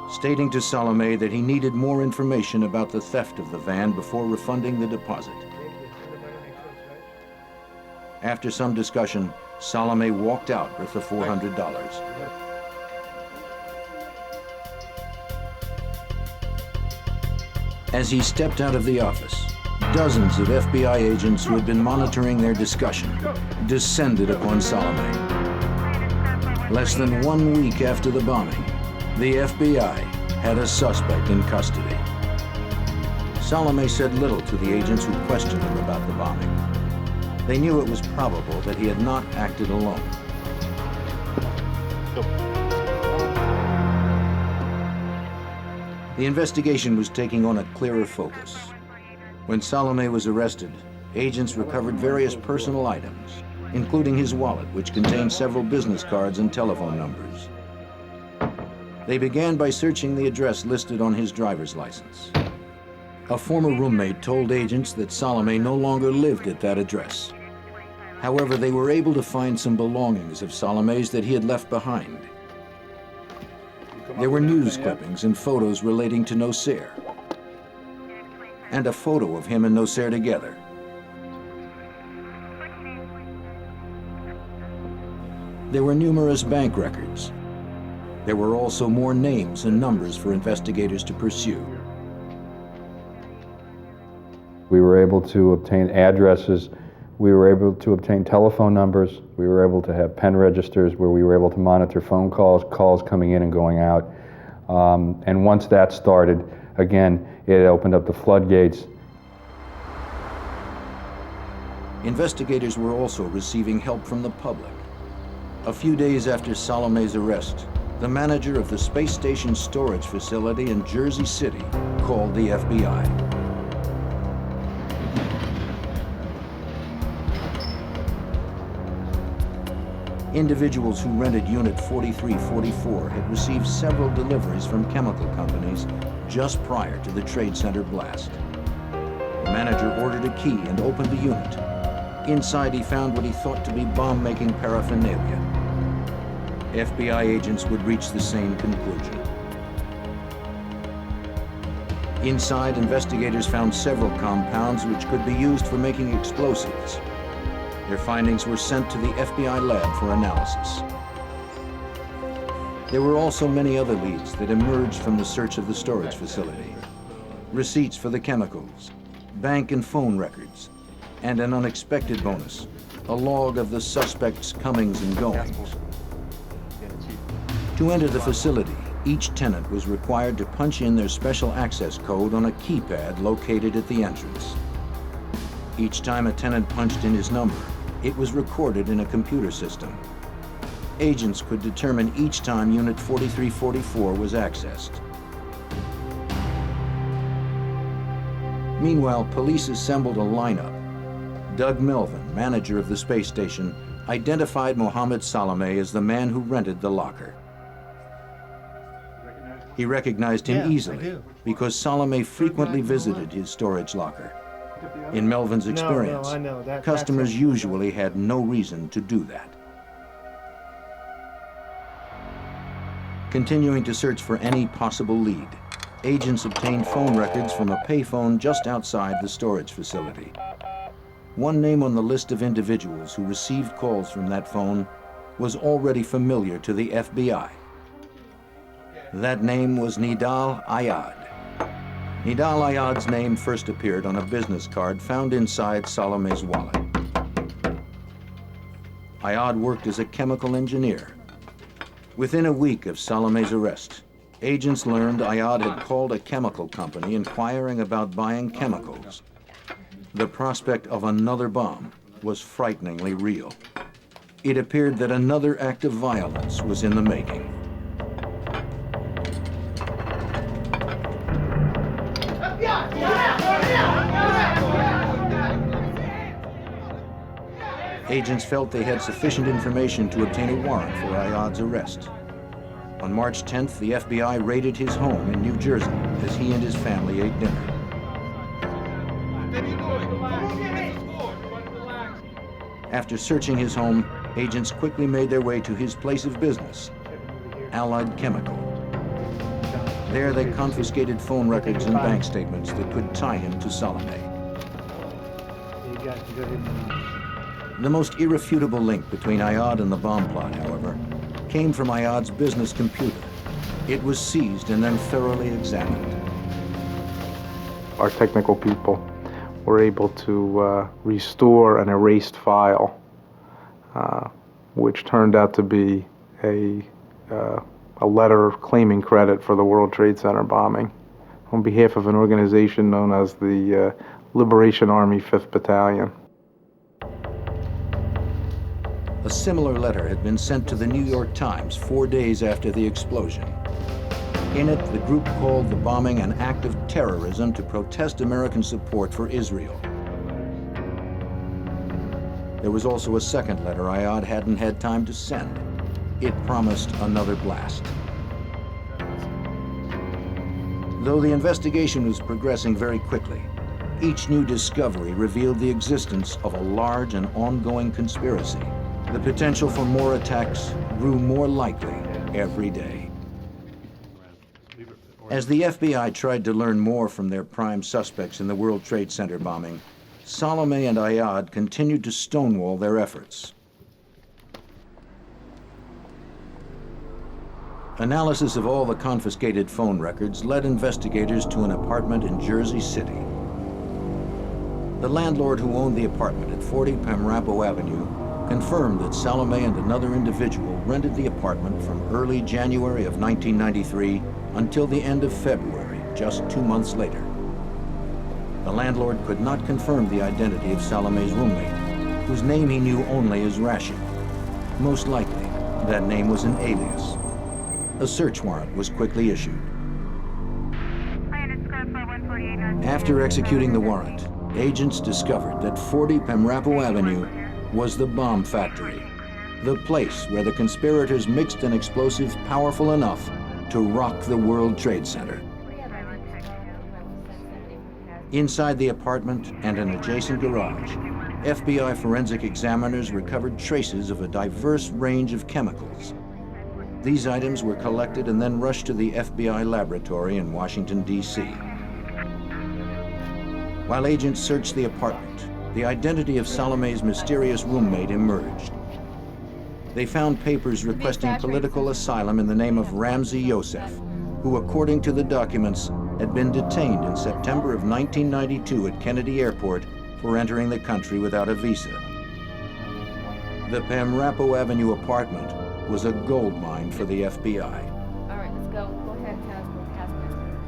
stating to Salome that he needed more information about the theft of the van before refunding the deposit. After some discussion, Salome walked out with the $400. As he stepped out of the office, dozens of FBI agents who had been monitoring their discussion descended upon Salome. Less than 1 week after the bombing, the FBI had a suspect in custody. Salome said little to the agents who questioned him about the bombing. They knew it was probable that he had not acted alone. The investigation was taking on a clearer focus. When Salome was arrested, agents recovered various personal items, including his wallet, which contained several business cards and telephone numbers. They began by searching the address listed on his driver's license. A former roommate told agents that Salome no longer lived at that address. However, they were able to find some belongings of Salome's that he had left behind. There were news clippings and photos relating to Nosair, and a photo of him and Nosair together. There were numerous bank records. There were also more names and numbers for investigators to pursue. We were able to obtain addresses, we were able to obtain telephone numbers, we were able to have pen registers where we were able to monitor phone calls, calls coming in and going out. And once that started, again, it opened up the floodgates. Investigators were also receiving help from the public. A few days after Salome's arrest, the manager of the space station storage facility in Jersey City called the FBI. Individuals who rented Unit 4344 had received several deliveries from chemical companies just prior to the Trade Center blast. The manager ordered a key and opened the unit. Inside, he found what he thought to be bomb-making paraphernalia. FBI agents would reach the same conclusion. Inside, investigators found several compounds which could be used for making explosives. Their findings were sent to the FBI lab for analysis. There were also many other leads that emerged from the search of the storage facility. Receipts for the chemicals, bank and phone records, and an unexpected bonus, a log of the suspect's comings and goings. To enter the facility, each tenant was required to punch in their special access code on a keypad located at the entrance. Each time a tenant punched in his number, it was recorded in a computer system. Agents could determine each time Unit 4344 was accessed. Meanwhile, police assembled a lineup. Doug Melvin, manager of the space station, identified Mohammed Salome as the man who rented the locker. He recognized him easily because Salome frequently visited his storage locker. In Melvin's experience, customers usually had no reason to do that. Continuing to search for any possible lead, agents obtained phone records from a payphone just outside the storage facility. One name on the list of individuals who received calls from that phone was already familiar to the FBI. That name was Nidal Ayad. Nidal Ayad's name first appeared on a business card found inside Salome's wallet. Ayad worked as a chemical engineer. Within a week of Salome's arrest, agents learned Ayad had called a chemical company inquiring about buying chemicals. The prospect of another bomb was frighteningly real. It appeared that another act of violence was in the making. Agents felt they had sufficient information to obtain a warrant for Ayad's arrest. On March 10th, the FBI raided his home in New Jersey as he and his family ate dinner. After searching his home, agents quickly made their way to his place of business, Allied Chemical. There they confiscated phone records and bank statements that could tie him to Salome. The most irrefutable link between Ayad and the bomb plot, however, came from Ayad's business computer. It was seized and then thoroughly examined. Our technical people were able to restore an erased file, which turned out to be a letter claiming credit for the World Trade Center bombing on behalf of an organization known as the Liberation Army 5th Battalion. A similar letter had been sent to the New York Times 4 days after the explosion. In it, the group called the bombing an act of terrorism to protest American support for Israel. There was also a second letter Ayad hadn't had time to send. It promised another blast. Though the investigation was progressing very quickly, each new discovery revealed the existence of a large and ongoing conspiracy. The potential for more attacks grew more likely every day. As the FBI tried to learn more from their prime suspects in the World Trade Center bombing, Salome and Ayad continued to stonewall their efforts. Analysis of all the confiscated phone records led investigators to an apartment in Jersey City. The landlord who owned the apartment at 40 Pamrapo Avenue confirmed that Salome and another individual rented the apartment from early January of 1993 until the end of February, just 2 months later. The landlord could not confirm the identity of Salome's roommate, whose name he knew only as Rashid. Most likely, that name was an alias. A search warrant was quickly issued. After executing the warrant, agents discovered that 40 Pamrapo Avenue was the bomb factory, the place where the conspirators mixed an explosive powerful enough to rock the World Trade Center. Inside the apartment and an adjacent garage, FBI forensic examiners recovered traces of a diverse range of chemicals. These items were collected and then rushed to the FBI laboratory in Washington, D.C. While agents searched the apartment, the identity of Salome's mysterious roommate emerged. They found papers requesting political asylum in the name of Ramzi Youssef, who, according to the documents, had been detained in September of 1992 at Kennedy Airport for entering the country without a visa. The Pamrapo Avenue apartment was a gold mine for the FBI. All right, let's go. Go ahead, Tasman.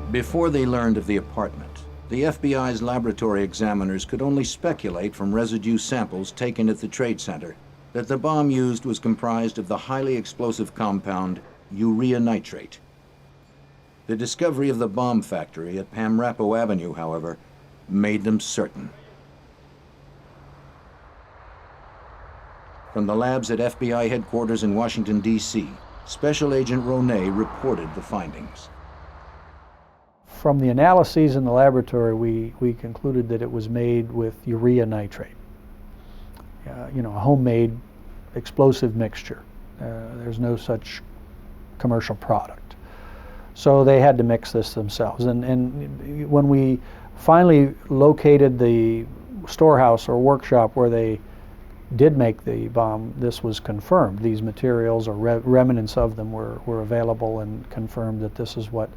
Before they learned of the apartment, the FBI's laboratory examiners could only speculate from residue samples taken at the Trade Center that the bomb used was comprised of the highly explosive compound urea nitrate. The discovery of the bomb factory at Pamrapo Avenue, however, made them certain. From the labs at FBI headquarters in Washington, D.C., Special Agent Ronay reported the findings. From the analyses in the laboratory, we concluded that it was made with urea nitrate, a homemade explosive mixture. There's no such commercial product. So they had to mix this themselves. And when we finally located the storehouse or workshop where they did make the bomb, this was confirmed. These materials or remnants of them were available and confirmed that this is what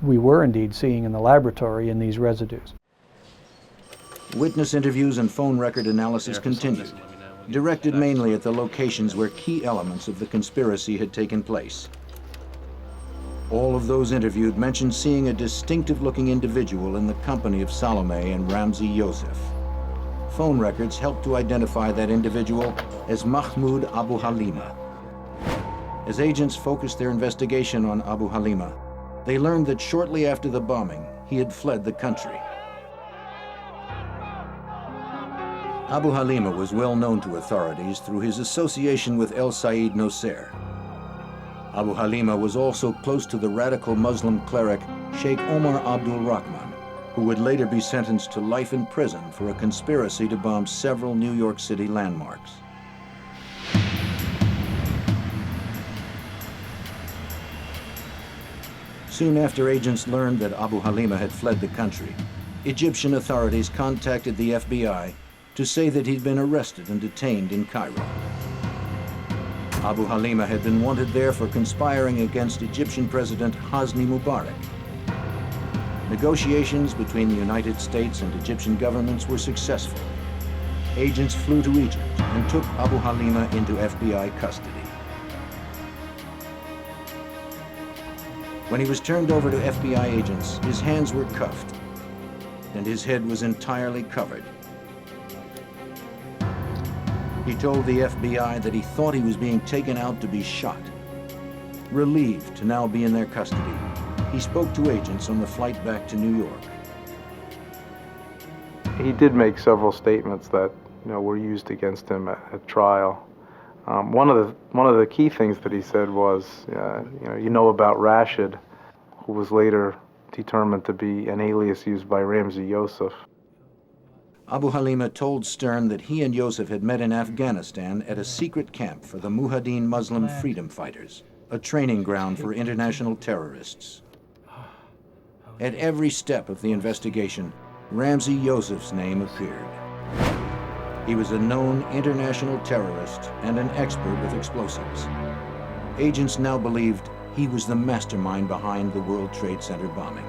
we were indeed seeing in the laboratory in these residues. Witness interviews and phone record analysis continued, directed mainly at the locations where key elements of the conspiracy had taken place. All of those interviewed mentioned seeing a distinctive-looking individual in the company of Salome and Ramzi Youssef. Phone records helped to identify that individual as Mahmoud Abu Halima. As agents focused their investigation on Abu Halima, they learned that shortly after the bombing, he had fled the country. Abu Halima was well known to authorities through his association with El Said Nosser. Abu Halima was also close to the radical Muslim cleric Sheikh Omar Abdul Rahman, who would later be sentenced to life in prison for a conspiracy to bomb several New York City landmarks. Soon after agents learned that Abu Halima had fled the country, Egyptian authorities contacted the FBI to say that he'd been arrested and detained in Cairo. Abu Halima had been wanted there for conspiring against Egyptian President Hosni Mubarak. Negotiations between the United States and Egyptian governments were successful. Agents flew to Egypt and took Abu Halima into FBI custody. When he was turned over to FBI agents, his hands were cuffed, and his head was entirely covered. He told the FBI that he thought he was being taken out to be shot. Relieved to now be in their custody, he spoke to agents on the flight back to New York. He did make several statements that were used against him at trial. One of the key things that he said was, about Rashid, who was later determined to be an alias used by Ramzi Youssef. Abu Halima told Stern that he and Youssef had met in Afghanistan at a secret camp for the Mujahideen Muslim freedom fighters. a training ground for international terrorists. At every step of the investigation, Ramzi Youssef's name appeared. He was a known international terrorist and an expert with explosives. Agents now believed he was the mastermind behind the World Trade Center bombing.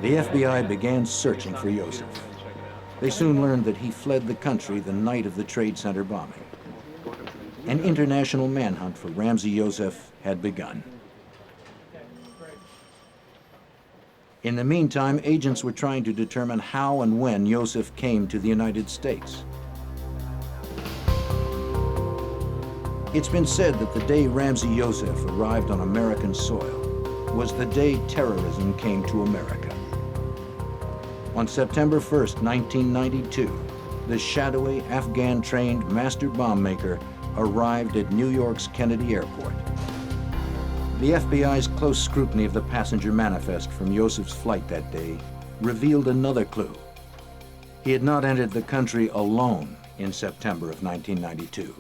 The FBI began searching for Youssef. They soon learned that he fled the country the night of the Trade Center bombing. An international manhunt for Ramzi Youssef had begun. In the meantime, agents were trying to determine how and when Youssef came to the United States. It's been said that the day Ramzi Youssef arrived on American soil was the day terrorism came to America. On September 1st, 1992, the shadowy Afghan-trained master bomb maker arrived at New York's Kennedy Airport. The FBI's close scrutiny of the passenger manifest from Youssef's flight that day revealed another clue. He had not entered the country alone in September of 1992.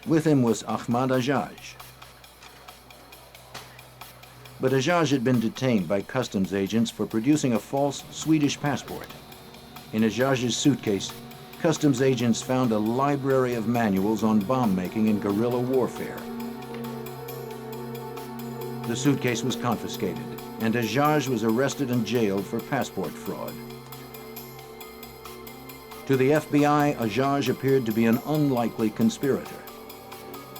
With him was Ahmad Ajaj. But Ajaj had been detained by customs agents for producing a false Swedish passport. In Ajaj's suitcase, customs agents found a library of manuals on bomb making and guerrilla warfare. The suitcase was confiscated, and Ajaj was arrested and jailed for passport fraud. To the FBI, Ajaj appeared to be an unlikely conspirator.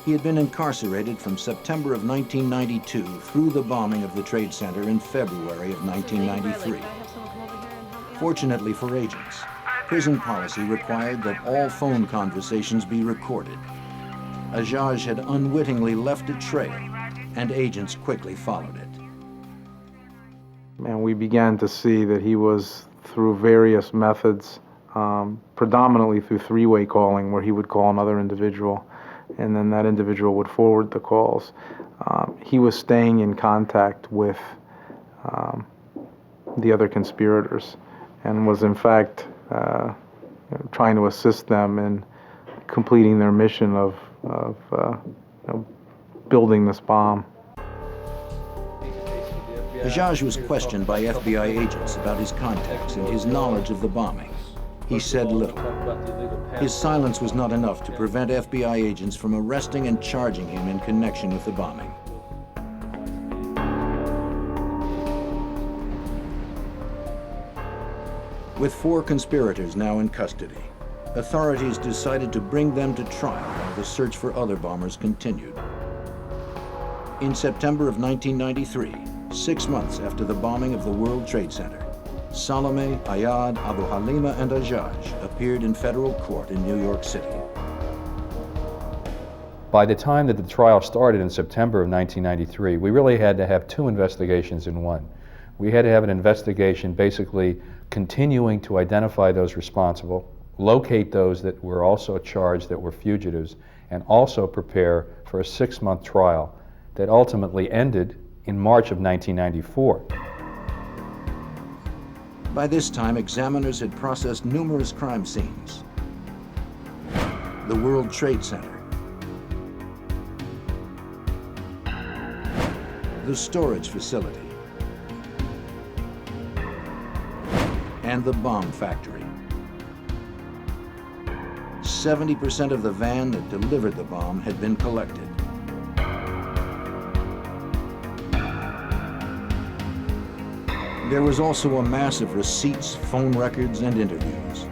He had been incarcerated from September of 1992 through the bombing of the Trade Center in February of 1993. Fortunately for agents, prison policy required that all phone conversations be recorded. Ajaj had unwittingly left a trail, and agents quickly followed it. And we began to see that he was, through various methods, predominantly through three-way calling, where he would call another individual, and then that individual would forward the calls. He was staying in contact with the other conspirators and was, in fact, trying to assist them in completing their mission of building this bomb. Ajaj was questioned by FBI agents about his contacts and his knowledge of the bombing. He said little. His silence was not enough to prevent FBI agents from arresting and charging him in connection with the bombing. With 4 conspirators now in custody, authorities decided to bring them to trial while the search for other bombers continued. In September of 1993, 6 months after the bombing of the World Trade Center, Salome, Ayad, Abu Halima, and Ajaj appeared in federal court in New York City. By the time that the trial started in September of 1993, we really had to have 2 investigations in one. We had to have an investigation basically continuing to identify those responsible, locate those that were also charged that were fugitives, and also prepare for a 6-month trial that ultimately ended in March of 1994. By this time, examiners had processed numerous crime scenes. The World Trade Center, the storage facility, and the bomb factory. 70% of the van that delivered the bomb had been collected. There was also a mass of receipts, phone records, and interviews.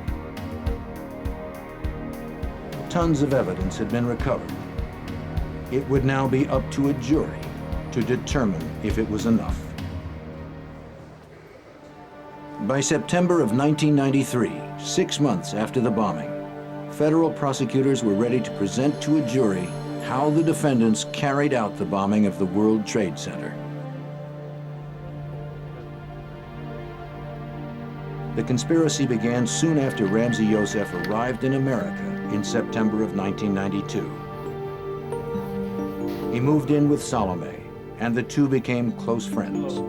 Tons of evidence had been recovered. It would now be up to a jury to determine if it was enough. By September of 1993, 6 months after the bombing, federal prosecutors were ready to present to a jury how the defendants carried out the bombing of the World Trade Center. The conspiracy began soon after Ramzi Youssef arrived in America in September of 1992. He moved in with Salome, and the two became close friends.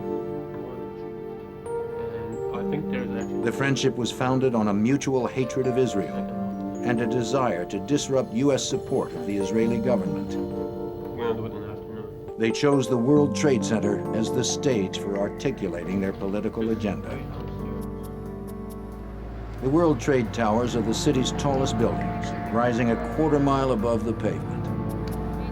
The friendship was founded on a mutual hatred of Israel and a desire to disrupt U.S. support of the Israeli government. They chose the World Trade Center as the stage for articulating their political agenda. The World Trade Towers are the city's tallest buildings, rising a quarter-mile above the pavement.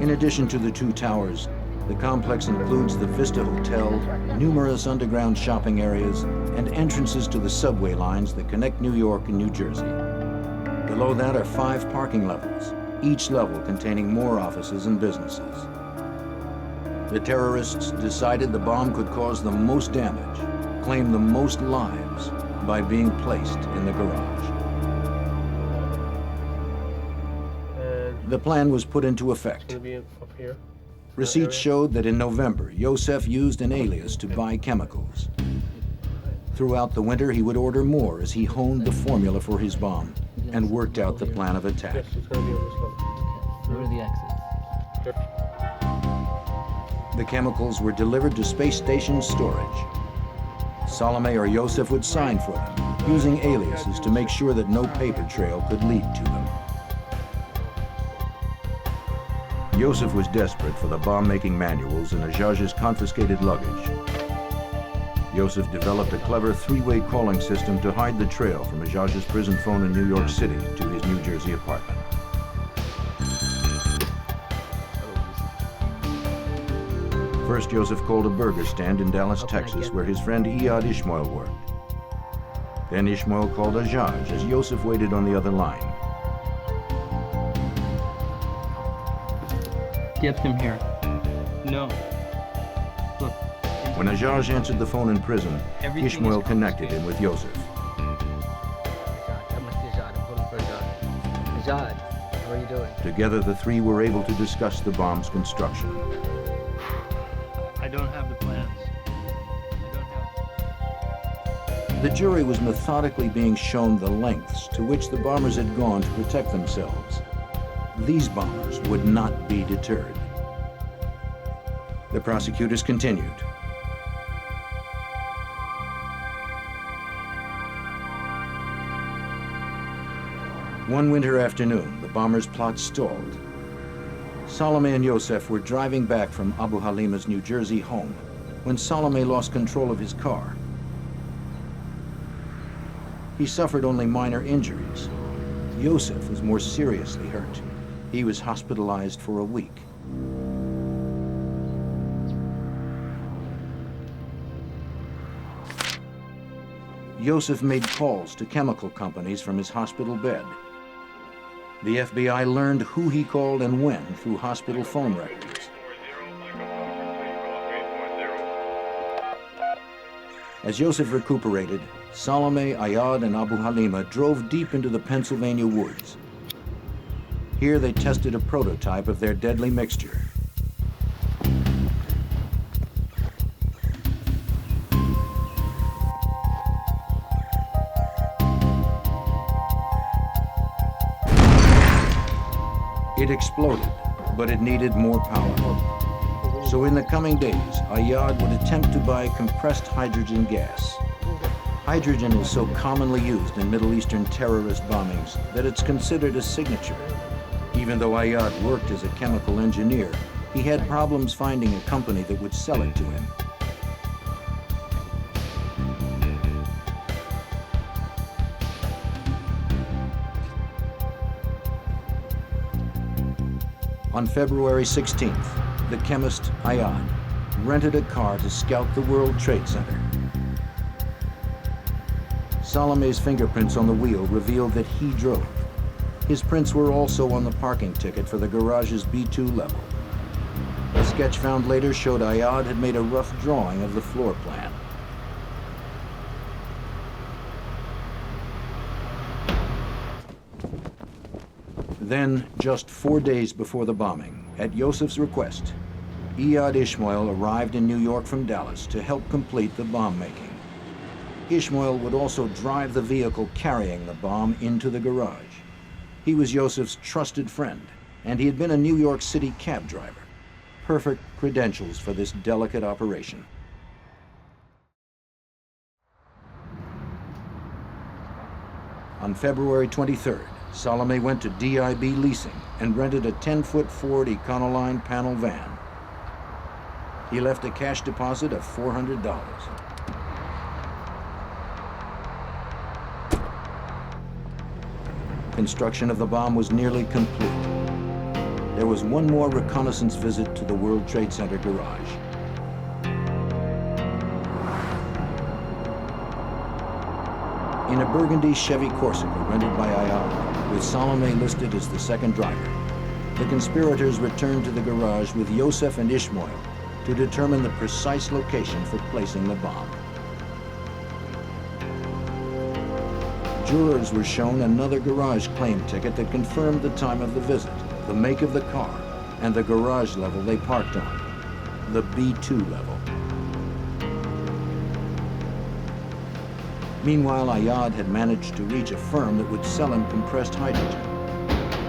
In addition to the two towers, the complex includes the Vista Hotel, numerous underground shopping areas, and entrances to the subway lines that connect New York and New Jersey. Below that are 5 parking levels, each level containing more offices and businesses. The terrorists decided the bomb could cause the most damage, claim the most lives, by being placed in the garage. The plan was put into effect. Receipts showed that in November, Yosef used an alias to buy chemicals. Throughout the winter, he would order more as he honed the formula for his bomb and worked out the plan of attack. Where are the exits? The chemicals were delivered to space station storage. Salome or Yosef would sign for them, using aliases to make sure that no paper trail could lead to them. Yosef was desperate for the bomb-making manuals and Ajaj's confiscated luggage. Yosef developed a clever 3-way calling system to hide the trail from Ajaj's prison phone in New York City to his New Jersey apartment. First, Yosef called a burger stand in Dallas, Texas, where his friend Iyad Ishmael worked. Then Ishmael called Ajaj as Yosef waited on the other line. Get them here. No. Look. When Ajaj answered the phone in prison, Ishmael connected him with Yosef. Ajaj, how are you doing? Together, the three were able to discuss the bomb's construction. I don't have the plans. The jury was methodically being shown the lengths to which the bombers had gone to protect themselves. These bombers would not be deterred. The prosecutors continued. One winter afternoon, the bombers' plot stalled. Salome and Yosef were driving back from Abu Halima's New Jersey home when Salome lost control of his car. He suffered only minor injuries. Yosef was more seriously hurt. He was hospitalized for a week. Yosef made calls to chemical companies from his hospital bed. The FBI learned who he called and when through hospital phone records. As Yosef recuperated, Salome, Iyad, and Abu Halima drove deep into the Pennsylvania woods. Here they tested a prototype of their deadly mixture. It exploded, but it needed more power. So in the coming days, Iyad would attempt to buy compressed hydrogen gas. Hydrogen is so commonly used in Middle Eastern terrorist bombings that it's considered a signature. Even though Iyad worked as a chemical engineer, he had problems finding a company that would sell it to him. On February 16th, the chemist Iyad rented a car to scout the World Trade Center. Salome's fingerprints on the wheel revealed that he drove. His prints were also on the parking ticket for the garage's B2 level. A sketch found later showed Iyad had made a rough drawing of the floor plan. Then, just 4 days before the bombing, at Yosef's request, Iyad Ishmael arrived in New York from Dallas to help complete the bomb making. Ishmael would also drive the vehicle carrying the bomb into the garage. He was Yosef's trusted friend, and he had been a New York City cab driver. Perfect credentials for this delicate operation. On February 23rd, Salome went to DIB Leasing and rented a 10-foot Ford Econoline panel van. He left a cash deposit of $400. Construction of the bomb was nearly complete. There was one more reconnaissance visit to the World Trade Center garage. In a burgundy Chevy Corsica rented by Ayala, with Salome listed as the second driver, the conspirators returned to the garage with Yosef and Ishmael to determine the precise location for placing the bomb. Jurors were shown another garage claim ticket that confirmed the time of the visit, the make of the car, and the garage level they parked on, the B2 level. Meanwhile, Ayad had managed to reach a firm that would sell him compressed hydrogen.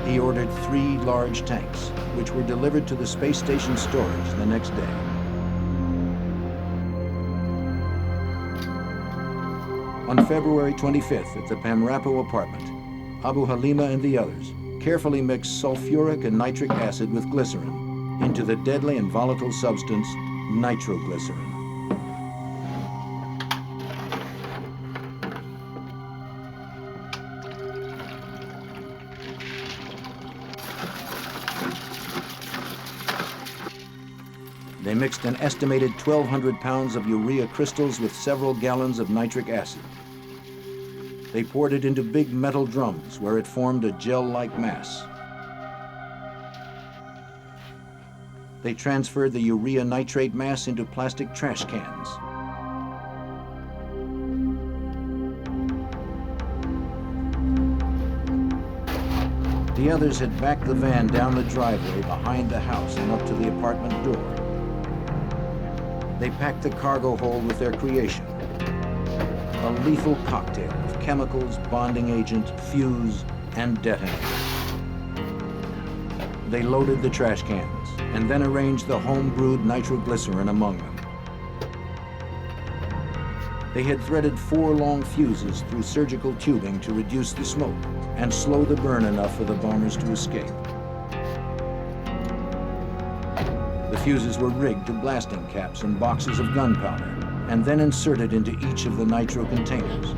He ordered 3 large tanks, which were delivered to the space station storage the next day. On February 25th at the Pamrapo apartment, Abu Halima and the others carefully mixed sulfuric and nitric acid with glycerin into the deadly and volatile substance nitroglycerin. They mixed an estimated 1,200 pounds of urea crystals with several gallons of nitric acid. They poured it into big metal drums where it formed a gel-like mass. They transferred the urea nitrate mass into plastic trash cans. The others had backed the van down the driveway behind the house and up to the apartment door. They packed the cargo hold with their creation, a lethal cocktail of chemicals, bonding agent, fuse, and detonator. They loaded the trash cans and then arranged the home-brewed nitroglycerin among them. They had threaded 4 long fuses through surgical tubing to reduce the smoke and slow the burn enough for the bombers to escape. The fuses were rigged to blasting caps and boxes of gunpowder, and then inserted into each of the nitro containers.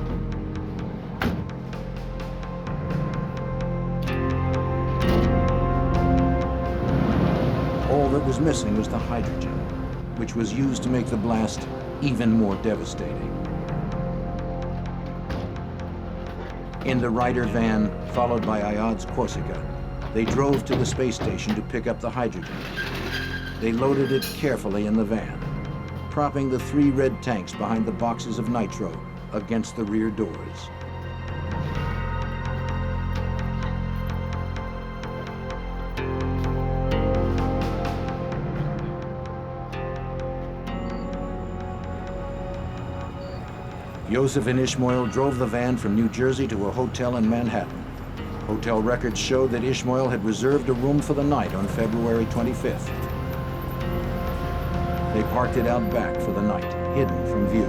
All that was missing was the hydrogen, which was used to make the blast even more devastating. In the Ryder van, followed by Ayad's Corsica, they drove to the space station to pick up the hydrogen. They loaded it carefully in the van, propping the 3 red tanks behind the boxes of nitro against the rear doors. Yosef and Ishmael drove the van from New Jersey to a hotel in Manhattan. Hotel records showed that Ishmael had reserved a room for the night on February 25th. They parked it out back for the night, hidden from view.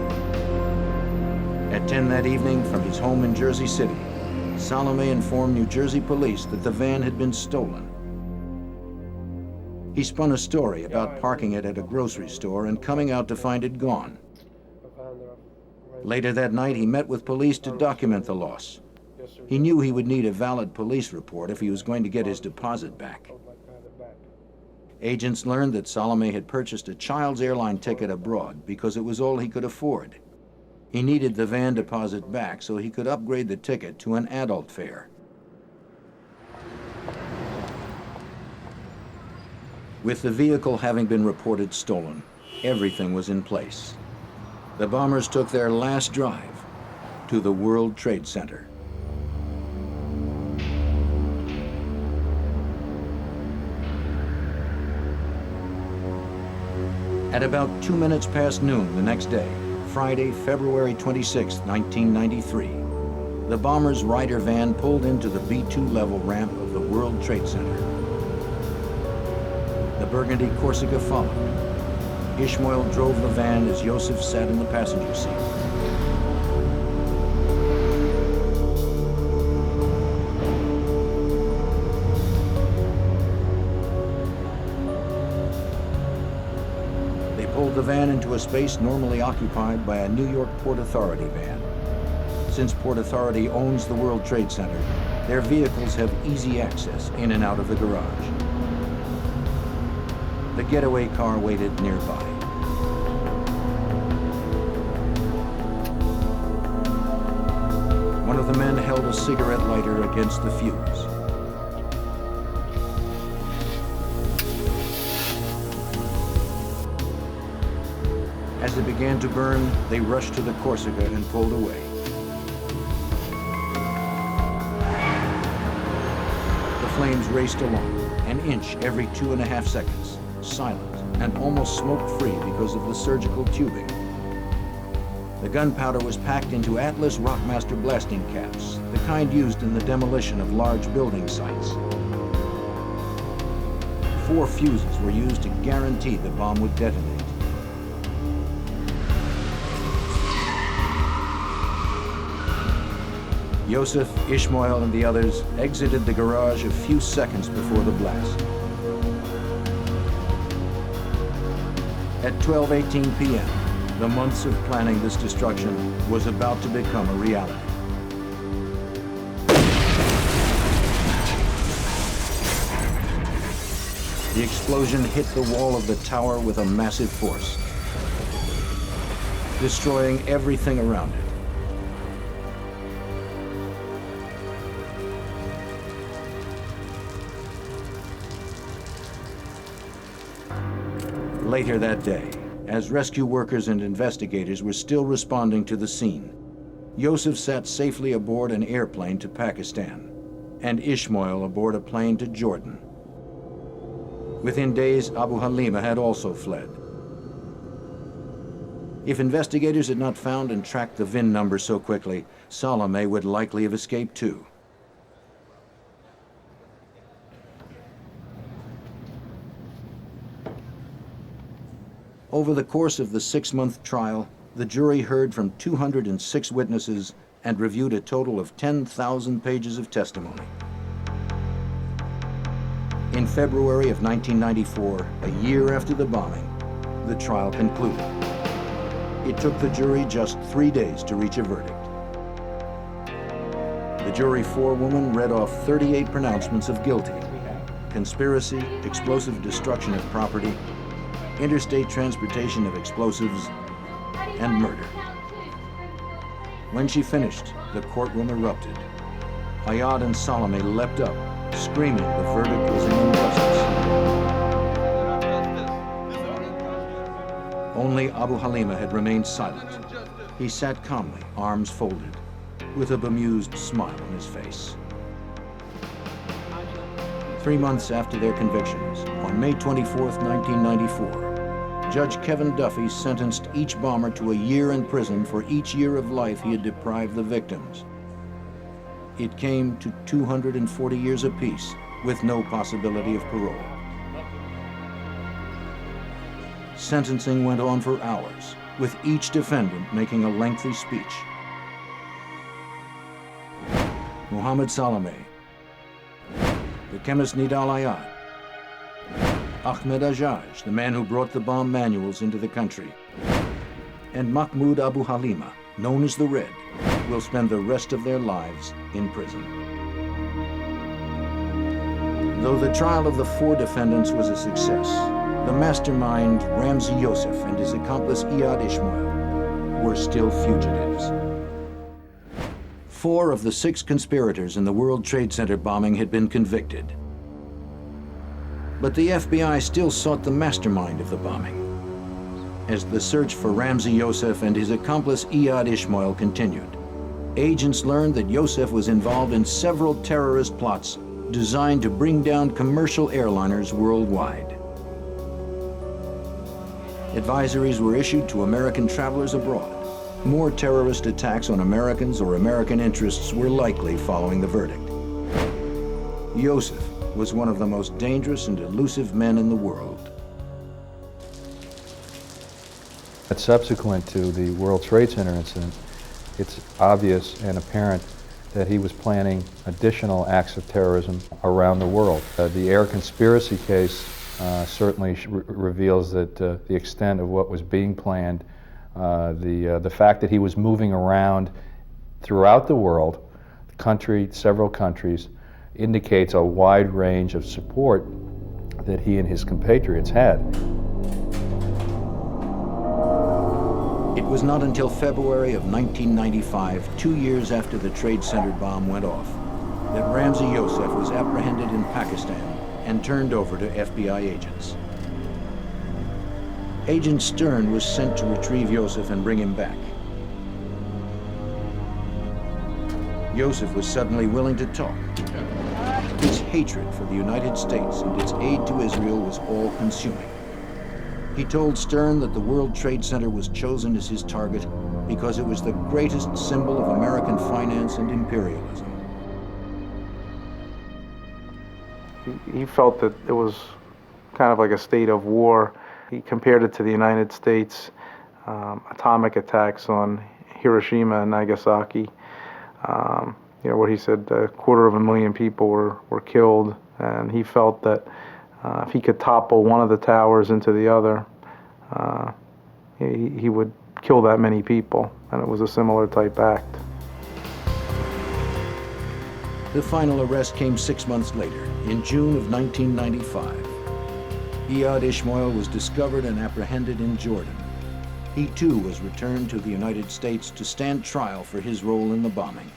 At 10 that evening, from his home in Jersey City, Salome informed New Jersey police that the van had been stolen. He spun a story about parking it at a grocery store and coming out to find it gone. Later that night, he met with police to document the loss. He knew he would need a valid police report if he was going to get his deposit back. Agents learned that Salome had purchased a child's airline ticket abroad because it was all he could afford. He needed the van deposit back so he could upgrade the ticket to an adult fare. With the vehicle having been reported stolen, everything was in place. The bombers took their last drive to the World Trade Center. At about 2 minutes past noon the next day, Friday, February 26, 1993, the bomber's Ryder van pulled into the B2 level ramp of the World Trade Center. The burgundy Corsica followed. Ishmael drove the van as Yosef sat in the passenger seat. into a space normally occupied by a New York Port Authority van. Since Port Authority owns the World Trade Center, their vehicles have easy access in and out of the garage. The getaway car waited nearby. One of the men held a cigarette lighter against the fuse. As it began to burn, they rushed to the Corsica and pulled away. The flames raced along, an inch every 2.5 seconds, silent and almost smoke-free because of the surgical tubing. The gunpowder was packed into Atlas Rockmaster blasting caps, the kind used in the demolition of large building sites. 4 fuses were used to guarantee the bomb would detonate. Yosef, Ishmael, and the others exited the garage a few seconds before the blast. At 12:18 p.m., the months of planning this destruction was about to become a reality. The explosion hit the wall of the tower with a massive force, destroying everything around it. Later that day, as rescue workers and investigators were still responding to the scene, Yosef sat safely aboard an airplane to Pakistan, and Ishmael aboard a plane to Jordan. Within days, Abu Halima had also fled. If investigators had not found and tracked the VIN number so quickly, Salome would likely have escaped too. Over the course of the 6-month trial, the jury heard from 206 witnesses and reviewed a total of 10,000 pages of testimony. In February of 1994, a year after the bombing, the trial concluded. It took the jury just 3 days to reach a verdict. The jury forewoman read off 38 pronouncements of guilty: conspiracy, explosive destruction of property, interstate transportation of explosives, and murder. When she finished, the courtroom erupted. Ayad and Salome leapt up, screaming the verdict was an injustice. Only Abu Halima had remained silent. He sat calmly, arms folded, with a bemused smile on his face. 3 months after their convictions, on May 24, 1994, Judge Kevin Duffy sentenced each bomber to a year in prison for each year of life he had deprived the victims. It came to 240 years apiece, with no possibility of parole. Sentencing went on for hours, with each defendant making a lengthy speech. Mohammed Salome, the chemist Nidal Ayad, Ahmed Ajaj, the man who brought the bomb manuals into the country, and Mahmoud Abu Halima, known as the Red, will spend the rest of their lives in prison. Though the trial of the 4 defendants was a success, the mastermind Ramzi Yosef and his accomplice Iyad Ishmael were still fugitives. 4 of the 6 conspirators in the World Trade Center bombing had been convicted. But the FBI still sought the mastermind of the bombing. As the search for Ramzi Yosef and his accomplice Iyad Ishmael continued, agents learned that Yosef was involved in several terrorist plots designed to bring down commercial airliners worldwide. Advisories were issued to American travelers abroad. More terrorist attacks on Americans or American interests were likely following the verdict. Yosef was one of the most dangerous and elusive men in the world. Subsequent to the World Trade Center incident, it's obvious and apparent that he was planning additional acts of terrorism around the world. The air conspiracy case certainly reveals that the extent of what was being planned, the fact that he was moving around throughout the world, several countries, indicates a wide range of support that he and his compatriots had. It was not until February of 1995, 2 years after the Trade Center bomb went off, that Ramzi Yousef was apprehended in Pakistan and turned over to FBI agents. Agent Stern was sent to retrieve Yousef and bring him back. Yousef was suddenly willing to talk. His hatred for the United States and its aid to Israel was all-consuming. He told Stern that the World Trade Center was chosen as his target because it was the greatest symbol of American finance and imperialism. He felt that it was kind of like a state of war. He compared it to the United States atomic attacks on Hiroshima and Nagasaki, where he said 250,000 people were killed, and he felt that if he could topple one of the towers into the other, he would kill that many people, and it was a similar type act. The final arrest came 6 months later, in June of 1995. Iyad Ishmael was discovered and apprehended in Jordan. He too was returned to the United States to stand trial for his role in the bombing.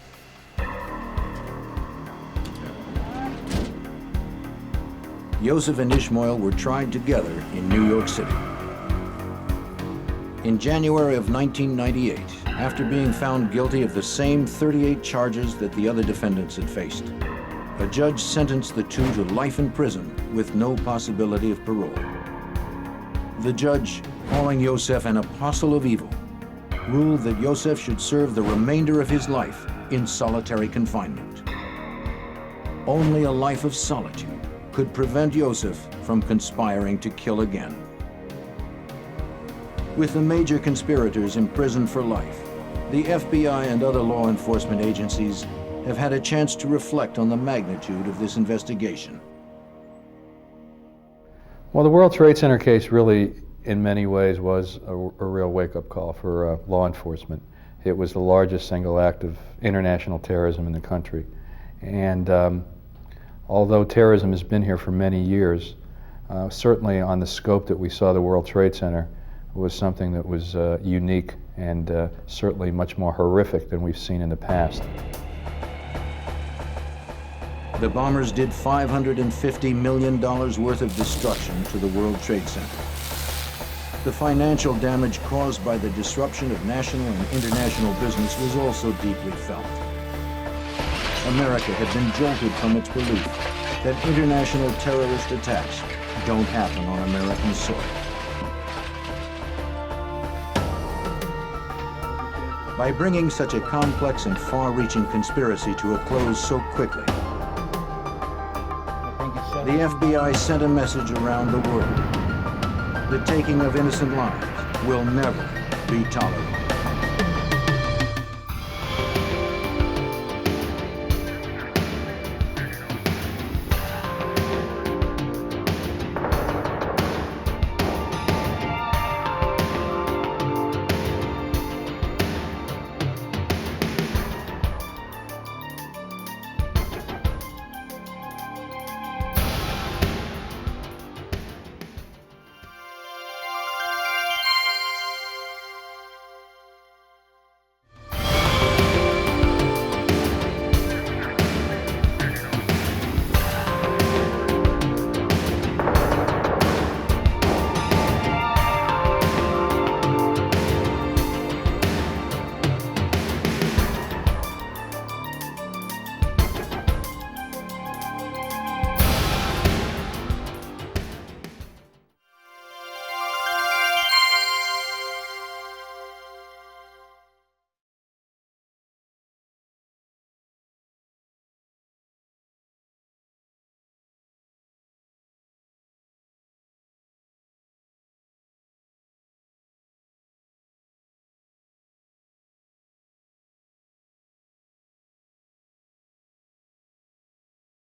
Yousef and Ishmael were tried together in New York City. In January of 1998, after being found guilty of the same 38 charges that the other defendants had faced, a judge sentenced the two to life in prison with no possibility of parole. The judge, calling Yousef an apostle of evil, ruled that Yousef should serve the remainder of his life in solitary confinement. Only a life of solitude could prevent Yousef from conspiring to kill again. With the major conspirators imprisoned for life, the FBI and other law enforcement agencies have had a chance to reflect on the magnitude of this investigation. Well, the World Trade Center case really, in many ways, was a real wake-up call for law enforcement. It was the largest single act of international terrorism in the country. And although terrorism has been here for many years, certainly on the scope that we saw the World Trade Center was something that was unique and certainly much more horrific than we've seen in the past. The bombers did $550 million worth of destruction to the World Trade Center. The financial damage caused by the disruption of national and international business was also deeply felt. America had been jolted from its belief that international terrorist attacks don't happen on American soil. By bringing such a complex and far-reaching conspiracy to a close so quickly, the FBI sent a message around the world. The taking of innocent lives will never be tolerated.